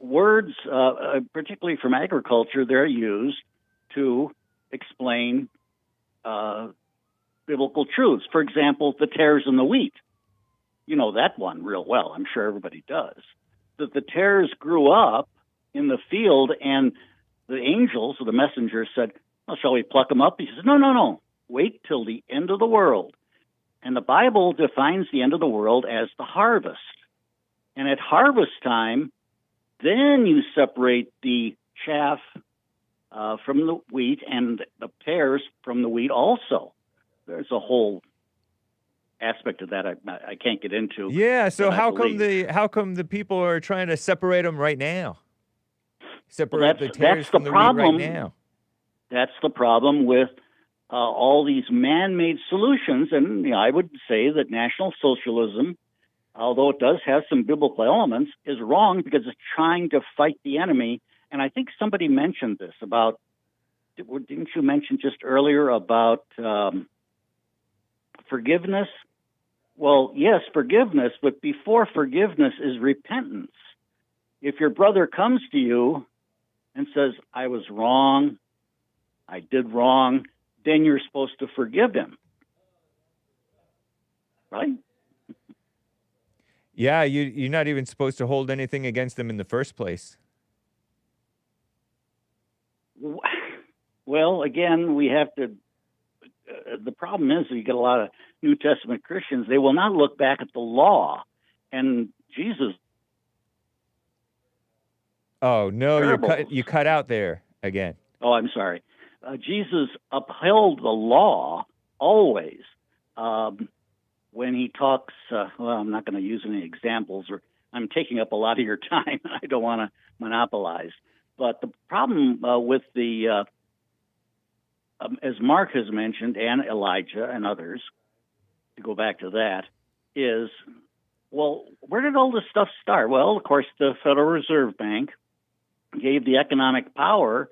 words, particularly from agriculture, they're used to explain biblical truths. For example, the tares in the wheat. You know that one real well. I'm sure everybody does. That the tares grew up in the field, and the angels, or the messengers, said, well, shall we pluck them up? He says, no. Wait till the end of the world. And the Bible defines the end of the world as the harvest. And at harvest time, then you separate the chaff from the wheat and the tares from the wheat also. There's a whole aspect of that I can't get into. Yeah, so how come the people are trying to separate them right now? Separate the tares from the wheat right now. That's the problem with all these man-made solutions. And I would say that National Socialism, although it does have some biblical elements, is wrong because it's trying to fight the enemy. And I think somebody mentioned this about, didn't you mention just earlier about forgiveness? Well, yes, forgiveness, but before forgiveness is repentance. If your brother comes to you and says, I was wrong, I did wrong, then you're supposed to forgive him. Right? Yeah, you're not even supposed to hold anything against them in the first place. Well, again, we have to... the problem is that you get a lot of New Testament Christians, they will not look back at the law. And Jesus... Oh, no, you cut out there again. Oh, I'm sorry. Jesus upheld the law always. When he talks, well, I'm not going to use any examples, or I'm taking up a lot of your time. I don't want to monopolize. But the problem with the, as Mark has mentioned, and Elijah and others, to go back to that, is well, where did all this stuff start? Well, of course, the Federal Reserve Bank gave the economic power,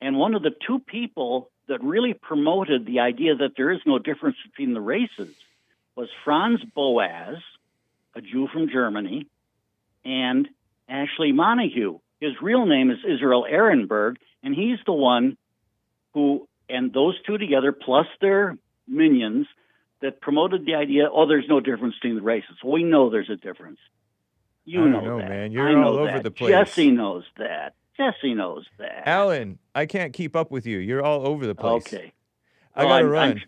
and one of the two people that really promoted the idea that there is no difference between the races was Franz Boas, a Jew from Germany, and Ashley Montague. His real name is Israel Ehrenberg, and he's the one who, and those two together, plus their minions, that promoted the idea, there's no difference between the races. Well, we know there's a difference. You know that. Man. You're all over the place. Jesse knows that. Jesse knows that. Alan, I can't keep up with you. You're all over the place. Okay. I got to run.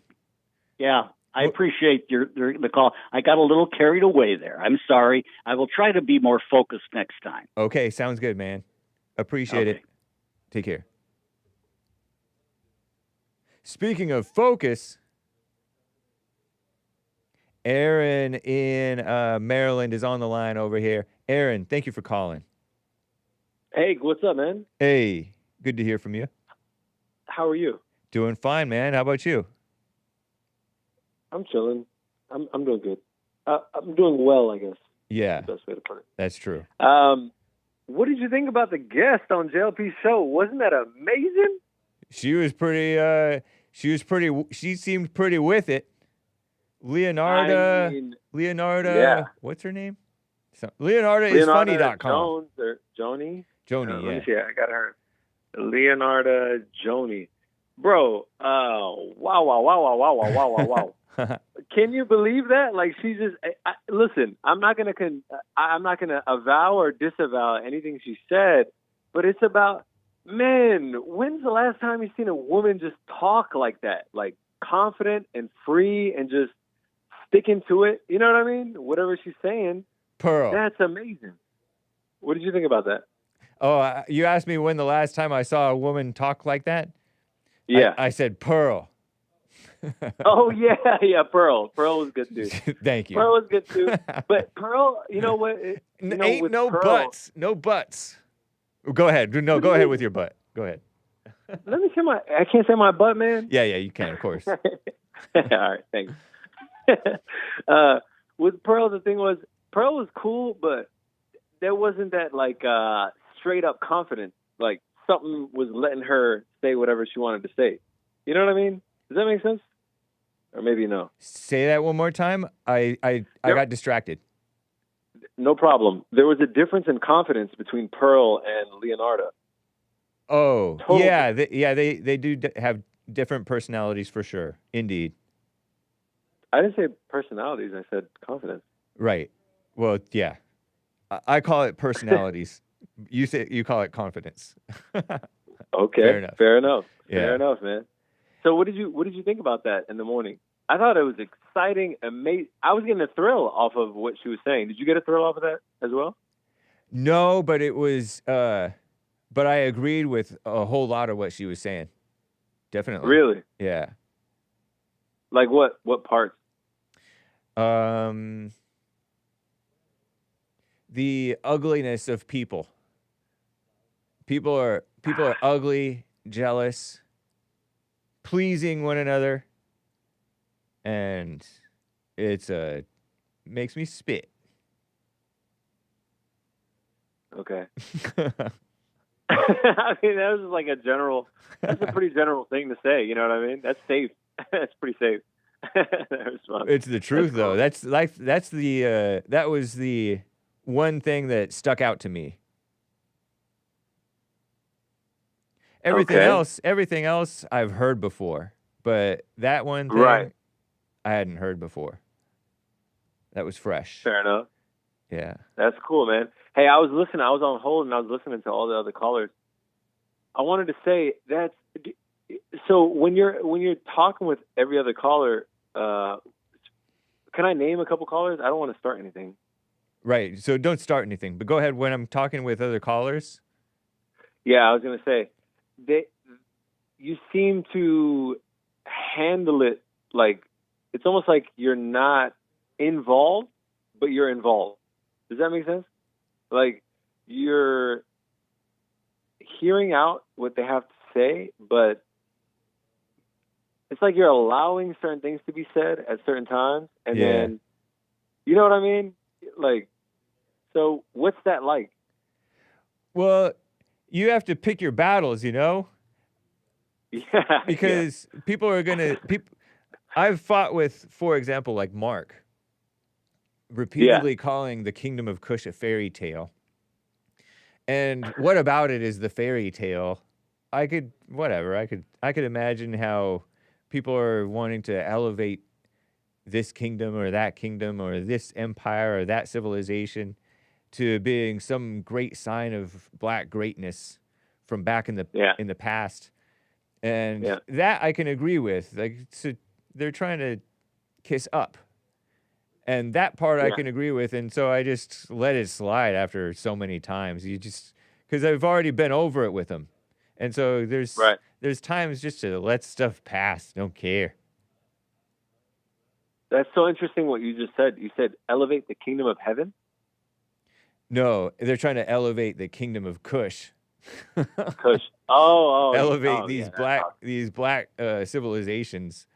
I appreciate the call. I got a little carried away there. I'm sorry. I will try to be more focused next time. Okay, sounds good, man. Appreciate it. Take care. Speaking of focus, Aaron in Maryland is on the line over here. Aaron, thank you for calling. Hey, what's up, man? Hey, good to hear from you. How are you? Doing fine, man. How about you? I'm chilling. I'm doing good. I'm doing well, I guess. Yeah. That's the best way to put it. That's true. What did you think about the guest on JLP's show? Wasn't that amazing? She seemed pretty with it. Leonarda, yeah. What's her name? Leonardaisfunny.com. Jones or Jonie? Jonie, Let me see. I got her. Leonarda Jonie. Bro, wow. Can you believe that? Like, she just listen. I'm not gonna avow or disavow anything she said, but it's about, man. When's the last time you've seen a woman just talk like that, like confident and free and just sticking to it? You know what I mean? Whatever she's saying, Pearl. That's amazing. What did you think about that? Oh, you asked me when the last time I saw a woman talk like that? Yeah. I said Pearl. Oh, yeah, Pearl. Pearl was good, too. Thank you. Pearl was good, too. But Pearl, you know what? Ain't no Pearl, buts. No buts. Go ahead. No, go ahead with your butt. Go ahead. Let me say I can't say my butt, man. Yeah, you can, of course. All right, thanks. With Pearl, the thing was, Pearl was cool, but there wasn't that, like, straight up confidence. Like, something was letting her say whatever she wanted to say. You know what I mean? Does that make sense? Or maybe no. Say that one more time. I got distracted. No problem. There was a difference in confidence between Pearl and Leonarda. Oh, Totally. yeah. They do have different personalities for sure. Indeed. I didn't say personalities. I said confidence. Right. Well, yeah. I call it personalities. You call it confidence. Okay. Fair enough. Yeah. Fair enough, man. So what did you think about that in the morning? I thought it was exciting, amazing. I was getting a thrill off of what she was saying. Did you get a thrill off of that as well? No, but it was. But I agreed with a whole lot of what she was saying. Definitely. Really? Yeah. Like what? What parts? The ugliness of people. People are ugly, jealous, pleasing one another, and it's makes me spit. Okay. I mean, that was like that's a pretty general thing to say. You know what I mean? That's safe. That's pretty safe. That was fun. It's the truth, though. That's the that was the one thing that stuck out to me. Everything else I've heard before, but that one thing I hadn't heard before. That was fresh. Fair enough. Yeah. That's cool, man. Hey, I was listening. I was on hold and I was listening to all the other callers. I wanted to say so when you're talking with every other caller, can I name a couple callers? I don't want to start anything. Right. So don't start anything, but go ahead when I'm talking with other callers. Yeah, I was going to say you seem to handle it like it's almost like you're not involved, but you're involved. Does that make sense? Like you're hearing out what they have to say, but it's like you're allowing certain things to be said at certain times, and then you know what I mean? Like, so what's that like? Well, you have to pick your battles, you know? Yeah. Because people are going to... I've fought with, for example, like Mark, repeatedly calling the kingdom of Kush a fairy tale. And what about it is the fairy tale? I could imagine how people are wanting to elevate this kingdom or this empire or that civilization to being some great sign of black greatness from back in the past. And that I can agree with. Like, so they're trying to kiss up. And that part I can agree with. And so I just let it slide after so many times. Because I've already been over it with them. And so there's times just to let stuff pass. Don't care. That's so interesting what you just said. You said elevate the kingdom of heaven? No, they're trying to elevate the kingdom of Kush. Kush. Elevate these black civilizations.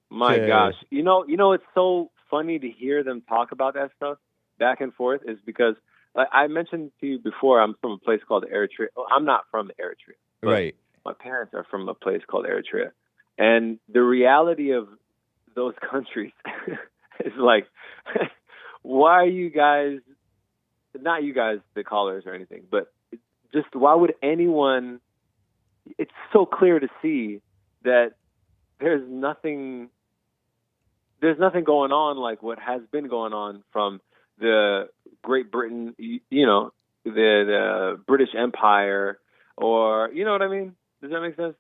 My gosh. You know, it's so funny to hear them talk about that stuff back and forth is because I mentioned to you before, I'm from a place called Eritrea. Well, I'm not from Eritrea. Right. My parents are from a place called Eritrea. And the reality of those countries is like, why are you guys, not you guys, the callers or anything, but just why would anyone, it's so clear to see that there's nothing going on like what has been going on from the Great Britain, you know, the British Empire, or, you know what I mean? Does that make sense?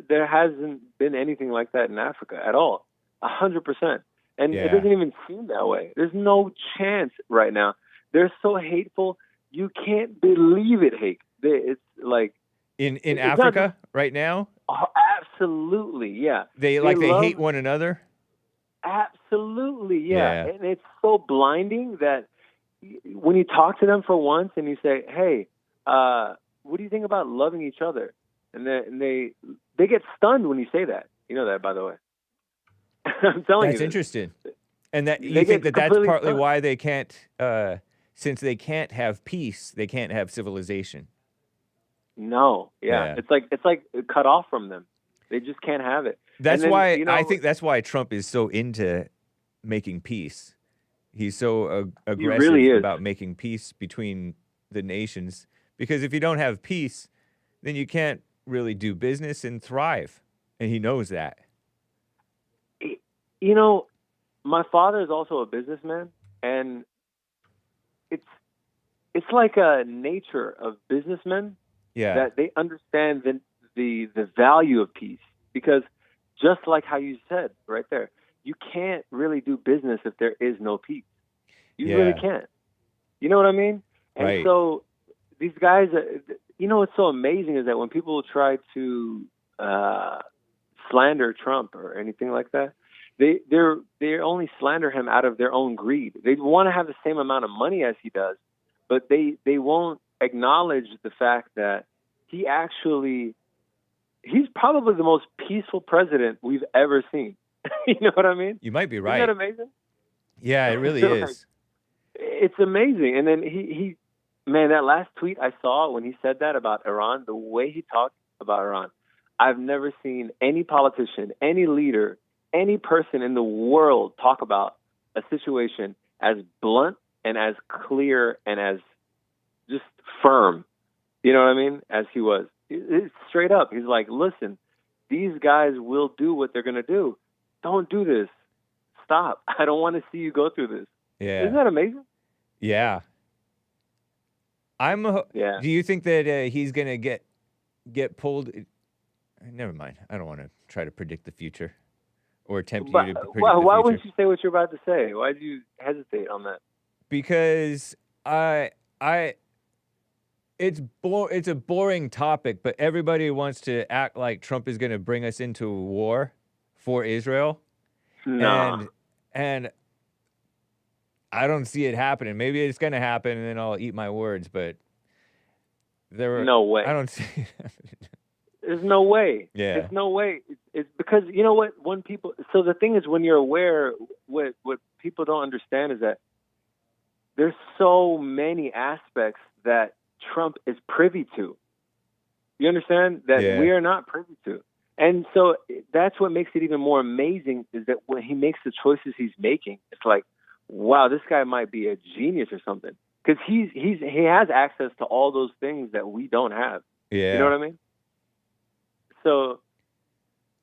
There hasn't been anything like that in Africa at all. 100%. And it doesn't even seem that way. There's no chance right now. They're so hateful. You can't believe it, Hake. It's like... In Africa right now? Oh, absolutely, yeah. They hate one another? Absolutely, yeah. And it's so blinding that when you talk to them for once and you say, hey, what do you think about loving each other? And they get stunned when you say that. You know that, by the way. I'm telling you. That's interesting. And that you think that that's partly why they can't, since they can't have peace, they can't have civilization. No, it's like cut off from them. They just can't have it. That's why I think that's why Trump is so into making peace. He's so aggressive about making peace between the nations. Because if you don't have peace, then you can't really do business and thrive. And he knows that. You know, my father is also a businessman, and it's like a nature of businessmen that they understand the value of peace. Because just like how you said right there, you can't really do business if there is no peace. You really can't. You know what I mean? And so these guys, you know what's so amazing is that when people try to slander Trump or anything like that, they only slander him out of their own greed. They want to have the same amount of money as he does, but they won't acknowledge the fact that he's probably the most peaceful president we've ever seen. You know what I mean? You might be right. Isn't that amazing? Yeah, it really is. It's amazing. And then he man, that last tweet I saw when he said that about Iran, the way he talked about Iran, I've never seen any politician, any leader, any person in the world talk about a situation as blunt and as clear and as just firm, you know what I mean, as he was. It's straight up. He's like, listen, these guys will do what they're going to do. Don't do this. Stop. I don't want to see you go through this. Yeah. Isn't that amazing? Yeah. Do you think that he's going to get pulled? Never mind. I don't want to try to predict the future or attempt you to predict the future. Why wouldn't you say what you're about to say? Why did you hesitate on that? Because it's a boring topic, but everybody wants to act like Trump is going to bring us into a war for Israel. No. And I don't see it happening. Maybe it's going to happen, and then I'll eat my words, but no way. I don't see it happening. There's no way. Yeah. There's no way. It's because, you know what, so the thing is, when you're aware, what people don't understand is that there's so many aspects that Trump is privy to. You understand? That we are not privy to. And so that's what makes it even more amazing, is that when he makes the choices he's making, it's like, wow, this guy might be a genius or something. Because he has access to all those things that we don't have. Yeah. You know what I mean? So,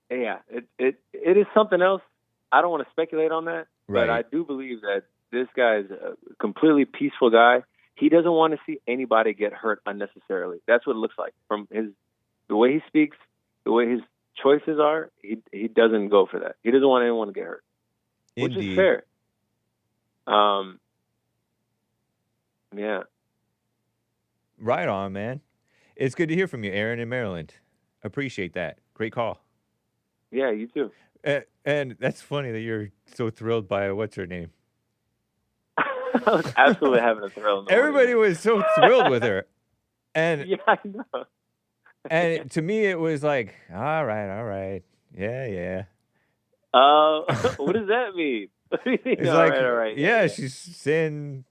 yeah, it is something else. I don't want to speculate on that, but I do believe that this guy is a completely peaceful guy. He doesn't want to see anybody get hurt unnecessarily. That's what it looks like from the way he speaks, the way his choices are. He doesn't go for that. He doesn't want anyone to get hurt, which is fair. Yeah. Right on, man. It's good to hear from you, Aaron in Maryland. Appreciate that. Great call. Yeah, you too. And that's funny that you're so thrilled by what's her name. I was absolutely having a thrill. Everybody was so thrilled with her. And yeah, I know. And to me, it was like, all right. Yeah. What does that mean? It's all like, right. Yeah, she's saying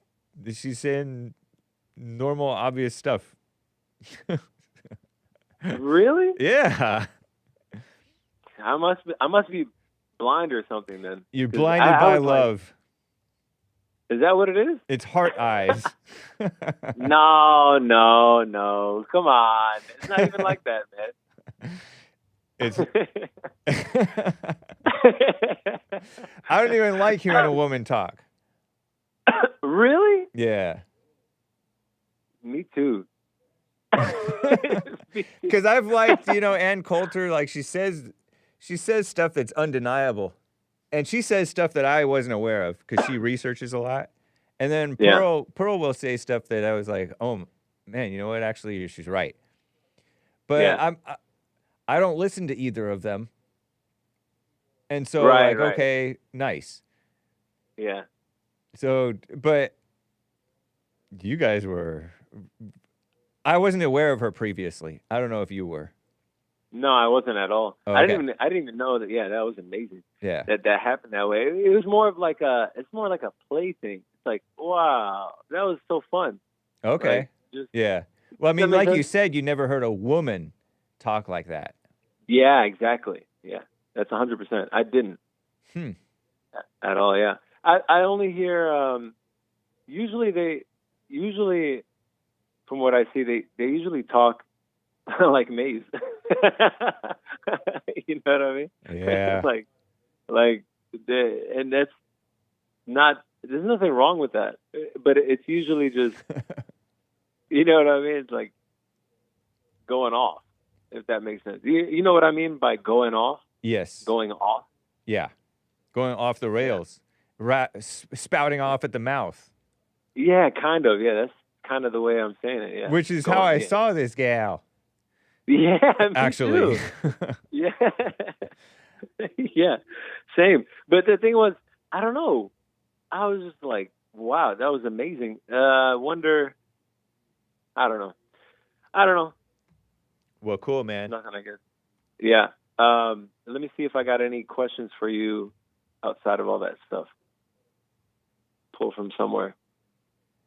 normal, obvious stuff. Really? Yeah. I must be blind or something then. You're blinded by love. Is that what it is? It's heart eyes. No. Come on. It's not even like that, man. It's. I don't even like hearing a woman talk. Really? Yeah. Me too. Because I've liked, Ann Coulter. Like she says stuff that's undeniable, and she says stuff that I wasn't aware of because she researches a lot. And then Pearl will say stuff that I was like, oh man, you know what? Actually, she's right. But I don't listen to either of them, and so okay, nice. Yeah. So, but you guys were. I wasn't aware of her previously. I don't know if you were. No, I wasn't at all. Oh, I okay. didn't even know that. Yeah, that was amazing. Yeah. That happened that way. It was more of like it's more like a play thing. It's like, wow, that was so fun. Okay. Like, yeah. Well, I mean, like you said, you never heard a woman talk like that. Yeah, exactly. Yeah, that's 100%. I didn't. At all. Yeah. I only hear. Usually, from what I see, they usually talk like Maze. You know what I mean? Yeah. and that's not. There's nothing wrong with that, but it's usually just. You know what I mean? It's like going off, if that makes sense. You know what I mean by going off? Yes. Going off? Yeah. Going off the rails. Spouting off at the mouth. Yeah, kind of. Yeah, that's kind of the way I'm saying it. Yeah. Which is how I saw this gal. Yeah, actually. Yeah. Yeah, same. But the thing was, I don't know. I was just like, wow, that was amazing. Wonder. I don't know. Well, cool, man. Nothing, I guess. Yeah. Let me see if I got any questions for you outside of all that stuff. Pull from somewhere.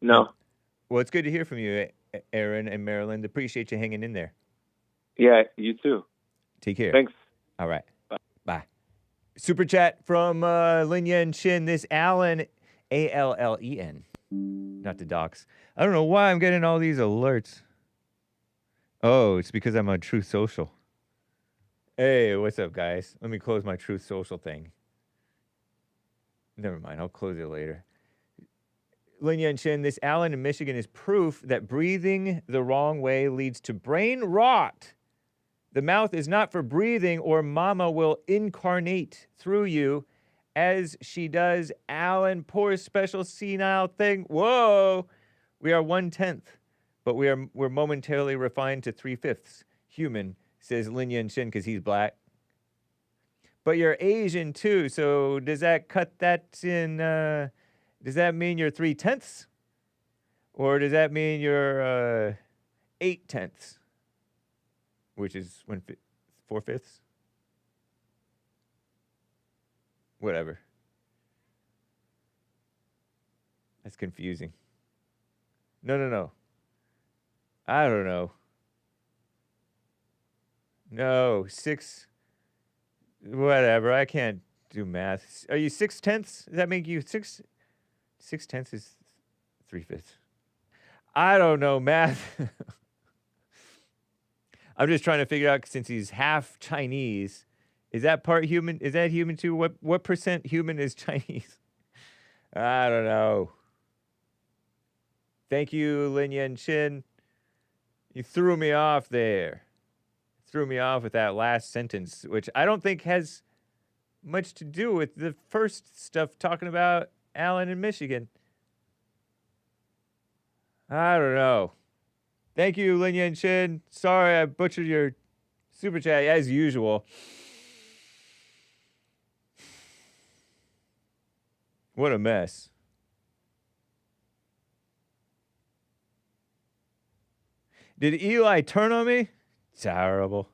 No. Well, it's good to hear from you, Aaron and Maryland. Appreciate you hanging in there. Yeah, you too. Take care. Thanks. All right. Bye. Super chat from Lin Yen Chin. This Allen, Allen. Not the docs. I don't know why I'm getting all these alerts. Oh, it's because I'm on Truth Social. Hey, what's up, guys? Let me close my Truth Social thing. Never mind. I'll close it later. Lin Yen Chin, this Allen in Michigan is proof that breathing the wrong way leads to brain rot. The mouth is not for breathing, or mama will incarnate through you as she does. Allen, poor special senile thing. Whoa! We are 1/10, but we're momentarily refined to 3/5 human, says Lin Yen Chin, because he's black. But you're Asian too, so does that cut that in? Does that mean you're 3/10, or does that mean you're 8/10, which is 4/5? Whatever. That's confusing. No. I don't know. No, 6. Whatever. I can't do math. Are you 6/10? Does that make you 6? 6/10 is 3/5. I don't know math. I'm just trying to figure out, since he's half Chinese, is that part human? Is that human too? What percent human is Chinese? I don't know. Thank you, Lin Yan Chin. You threw me off there. Threw me off with that last sentence, which I don't think has much to do with the first stuff talking about Allen in Michigan. I don't know. Thank you, Lin Yan Chin. Sorry I butchered your super chat as usual. What a mess. Did Eli turn on me? Terrible.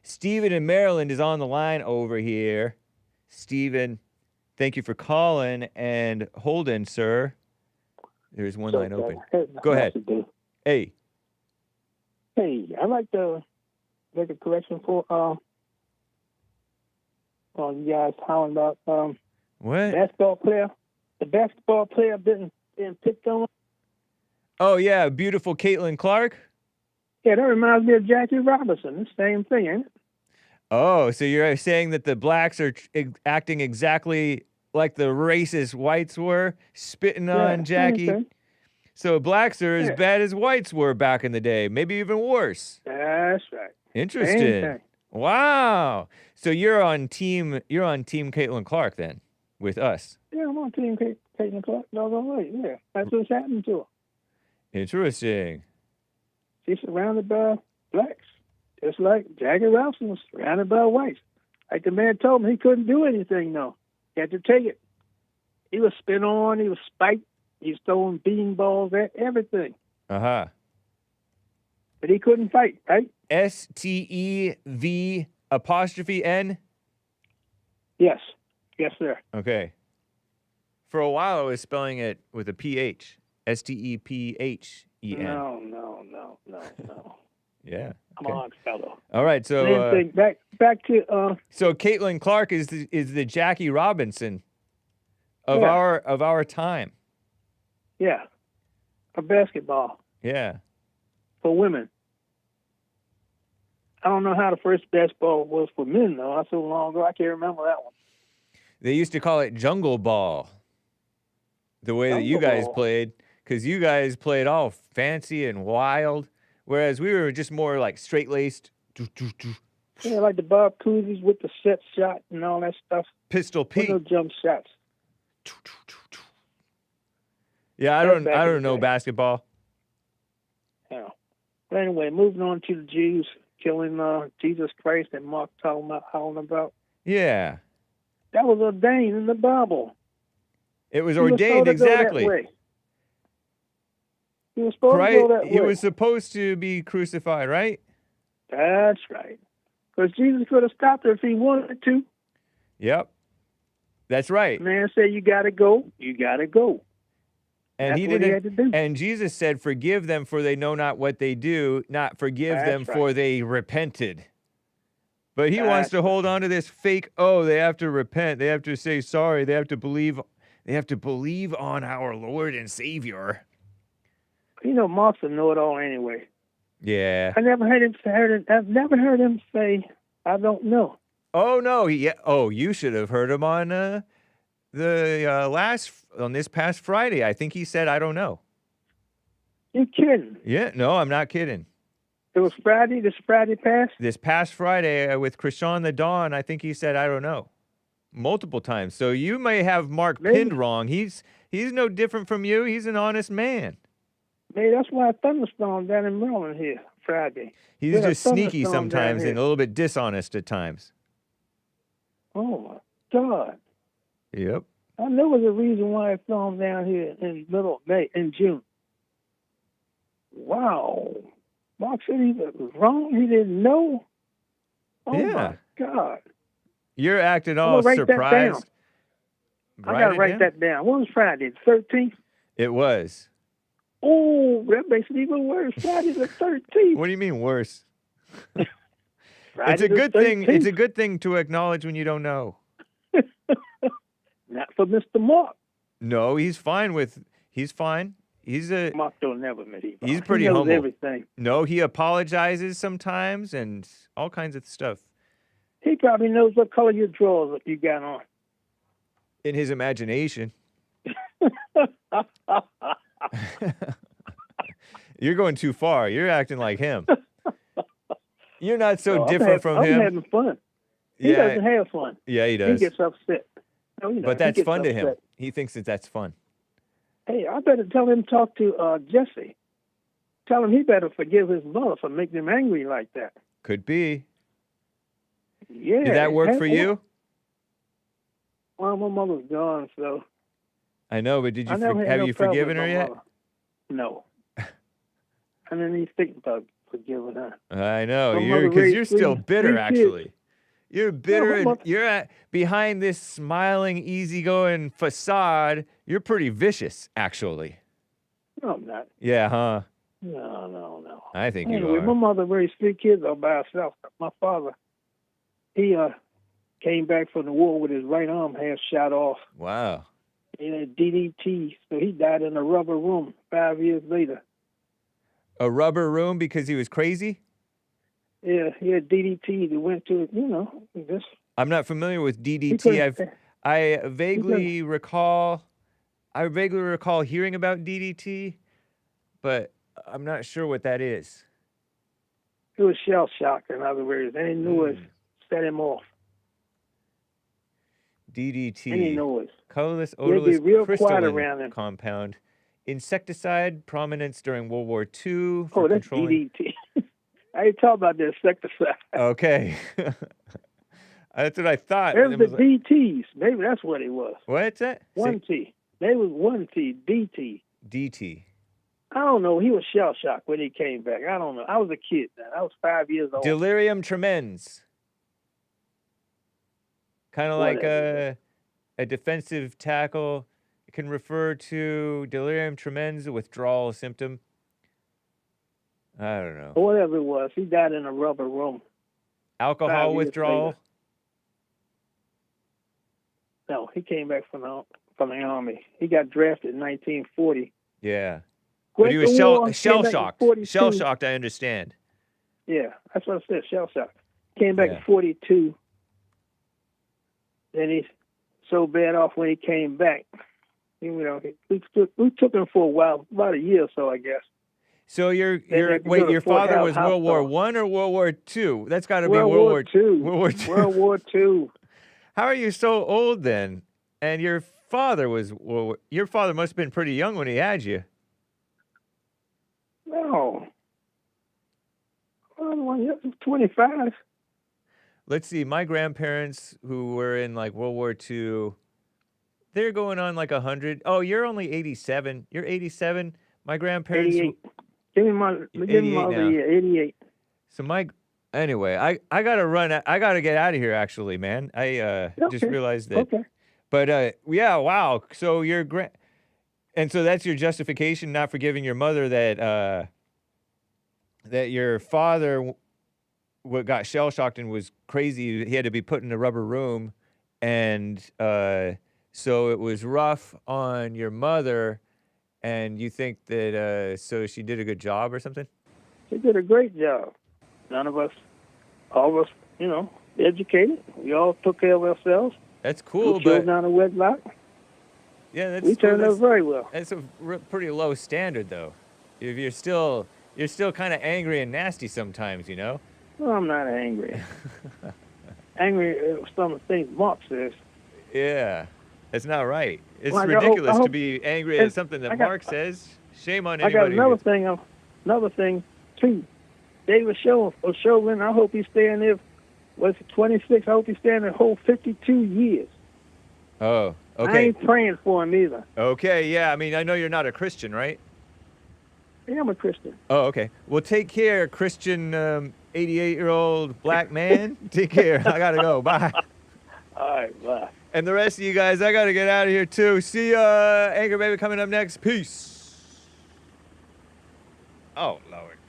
Steven in Maryland is on the line over here. Steven, thank you for calling and holding, sir. There's one line open. Go ahead. Hey. Hey, I'd like to make a correction for you guys talking about what? Basketball player. The basketball player being picked on. Oh yeah, beautiful Caitlin Clarke. Yeah, that reminds me of Jackie Robinson. The same thing, ain't it? Oh, so you're saying that the blacks are acting exactly like the racist whites were, spitting on Jackie? Okay. So blacks are as bad as whites were back in the day, maybe even worse. That's right. Interesting. Wow. So you're on team Caitlin Clarke then, with us. Yeah, I'm on team Caitlin Clarke. No, right. Yeah, that's what's happening to her. Interesting. She's surrounded by blacks, just like Jackie Robinson was surrounded by whites. Like the man told him, he couldn't do anything, though. He had to take it. He was spit on, he was spiked, he was throwing bean balls at everything. Uh-huh. But he couldn't fight, right? STEV''N? Yes. Yes, sir. Okay. For a while, I was spelling it with a PH. STEPHEN. No. Yeah. Come on, fellow. All right, so Same thing. Back to so Caitlin Clarke is the Jackie Robinson of our time. Yeah. For basketball. Yeah. For women. I don't know how the first basketball was for men, though. That's so long ago, I can't remember that one. They used to call it jungle ball, the way that you guys played, because you guys played all fancy and wild, whereas we were just more like straight-laced. Yeah, like the Bob Cousy's with the set shot and all that stuff. Pistol Pete. No jump shots. Yeah, I don't know basketball. Yeah. But anyway, moving on to the Jews killing Jesus Christ that Mark talking about. Yeah. That was ordained in the Bible. It was ordained, exactly. He was supposed to go that way. He was supposed to be crucified, right? That's right. Because Jesus could have stopped it if he wanted to. Yep. That's right. The man said, you got to go. You got to go. And That's what he had to do. And Jesus said, forgive them for they know not what they do, not forgive them for they repented. But he wants to hold on to this fake, they have to repent. They have to say sorry. They have to believe on our Lord and Savior. You know, Mark's a know-it-all anyway. Yeah. I've never heard him say, I don't know. Oh, no. You should have heard him on this past Friday. I think he said, I don't know. You kidding? Yeah, no, I'm not kidding. It was Friday, this Friday past? This past Friday with Krishan the Dawn, I think he said, I don't know. Multiple times. So you may have Mark pinned wrong. He's no different from you. He's an honest man. Maybe that's why a thunderstorm down in Maryland here Friday. He's just sneaky sometimes and a little bit dishonest at times. Oh, my God. Yep. I know there's a reason why it stormed down here in middle of May, in June. Wow. Mark said he was wrong. He didn't know. Oh, my God. You're acting all surprised. I got to write that down. When was Friday? The 13th? It was. Oh, that makes it even worse. Friday the 13th. What do you mean worse? Friday It's a the good thing. 13th. It's a good thing to acknowledge when you don't know. Not for Mr. Mark. No, he's fine with. He's fine. Mark don't never met him. He's pretty he knows humble. Everything. No, he apologizes sometimes and all kinds of stuff. He probably knows what color your drawers you got on. In his imagination. You're going too far. You're acting like him. You're not so different from him. I'm having fun. He doesn't have fun. Yeah, he does. He gets upset. No, but that's fun to him. He thinks that's fun. Hey, I better tell him to talk to Jesse. Tell him he better forgive his mother for making him angry like that. Could be. Yeah. Did that work for you? Well, my mother's gone, so. I know, but have you forgiven her yet? Mother. No. I didn't even think about forgiving her. I know, because you're still bitter, actually. You're bitter, and you're behind this smiling, easygoing facade. You're pretty vicious, actually. No, I'm not. Yeah, huh? No. I think you anyway, are. my mother raised 3 kids all by herself. My father, he came back from the war with his right arm half shot off. Wow. He had DDT, so he died in a rubber room 5 years later. A rubber room because he was crazy? Yeah, he had DDT. He went to, this. I'm not familiar with DDT. I vaguely recall hearing about DDT, but I'm not sure what that is. It was shell shock, in other words. Any noise set him off. DDT. Any noise. Colorless, He'd be odorless, real quiet crystalline around him. compound. Insecticide, prominence during World War II. Oh, that's DDT. I ain't talking about the insecticide. Okay. That's what I thought. There's the DTs. Maybe that's what it was. What's that? 1T. Maybe it was 1T, DT. DT. I don't know. He was shell shocked when he came back. I don't know. I was a kid then. I was 5 years old. Delirium tremens. Kind of like a defensive tackle. It can refer to delirium tremens, a withdrawal symptom. I don't know. Whatever it was, he died in a rubber room. Alcohol withdrawal? No, he came back from the army. He got drafted in 1940. Yeah. But he was shell-shocked. Shell-shocked, I understand. Yeah, that's what I said, shell-shocked. Came back in 42. Then he's so bad off when he came back. We took him for a while, about a year or so, I guess. So your father was World War I or World War II? That's got to be World War II. World War II. How are you so old then? And your father must have been pretty young when he had you. No. Well, 25. Let's see. My grandparents who were in like World War II, they're going on like 100. Oh, you're only 87. You're 87. My grandparents. 88. Give me my other year, 88. So anyway, I gotta run. I gotta get out of here. Actually, man, I just realized that. Okay. But yeah, wow. So and so that's your justification, not forgiving your mother that your father got shell shocked and was crazy. He had to be put in a rubber room, and so it was rough on your mother. And you think that, so she did a good job or something? She did a great job. None of us, all of us, educated. We all took care of ourselves. That's cool, we but... down a wedlock. Yeah, that's we turned out very well. That's a pretty low standard, though. If you're still kind of angry and nasty sometimes, No, I'm not angry. Angry at some of the things Mark says. Yeah. That's not right. It's ridiculous to be angry at something that Mark says. Shame on anybody. I got another thing too. David Chauvin, I hope he's staying there. Was 26? I hope he's staying there the whole 52 years. Oh, okay. I ain't praying for him either. Okay, yeah. I mean, I know you're not a Christian, right? Yeah, I'm a Christian. Oh, okay. Well, take care, Christian 88-year-old black man. Take care. I gotta go. Bye. All right, bye. And the rest of you guys, I got to get out of here, too. See ya. Anchor Baby coming up next. Peace. Oh, Lord.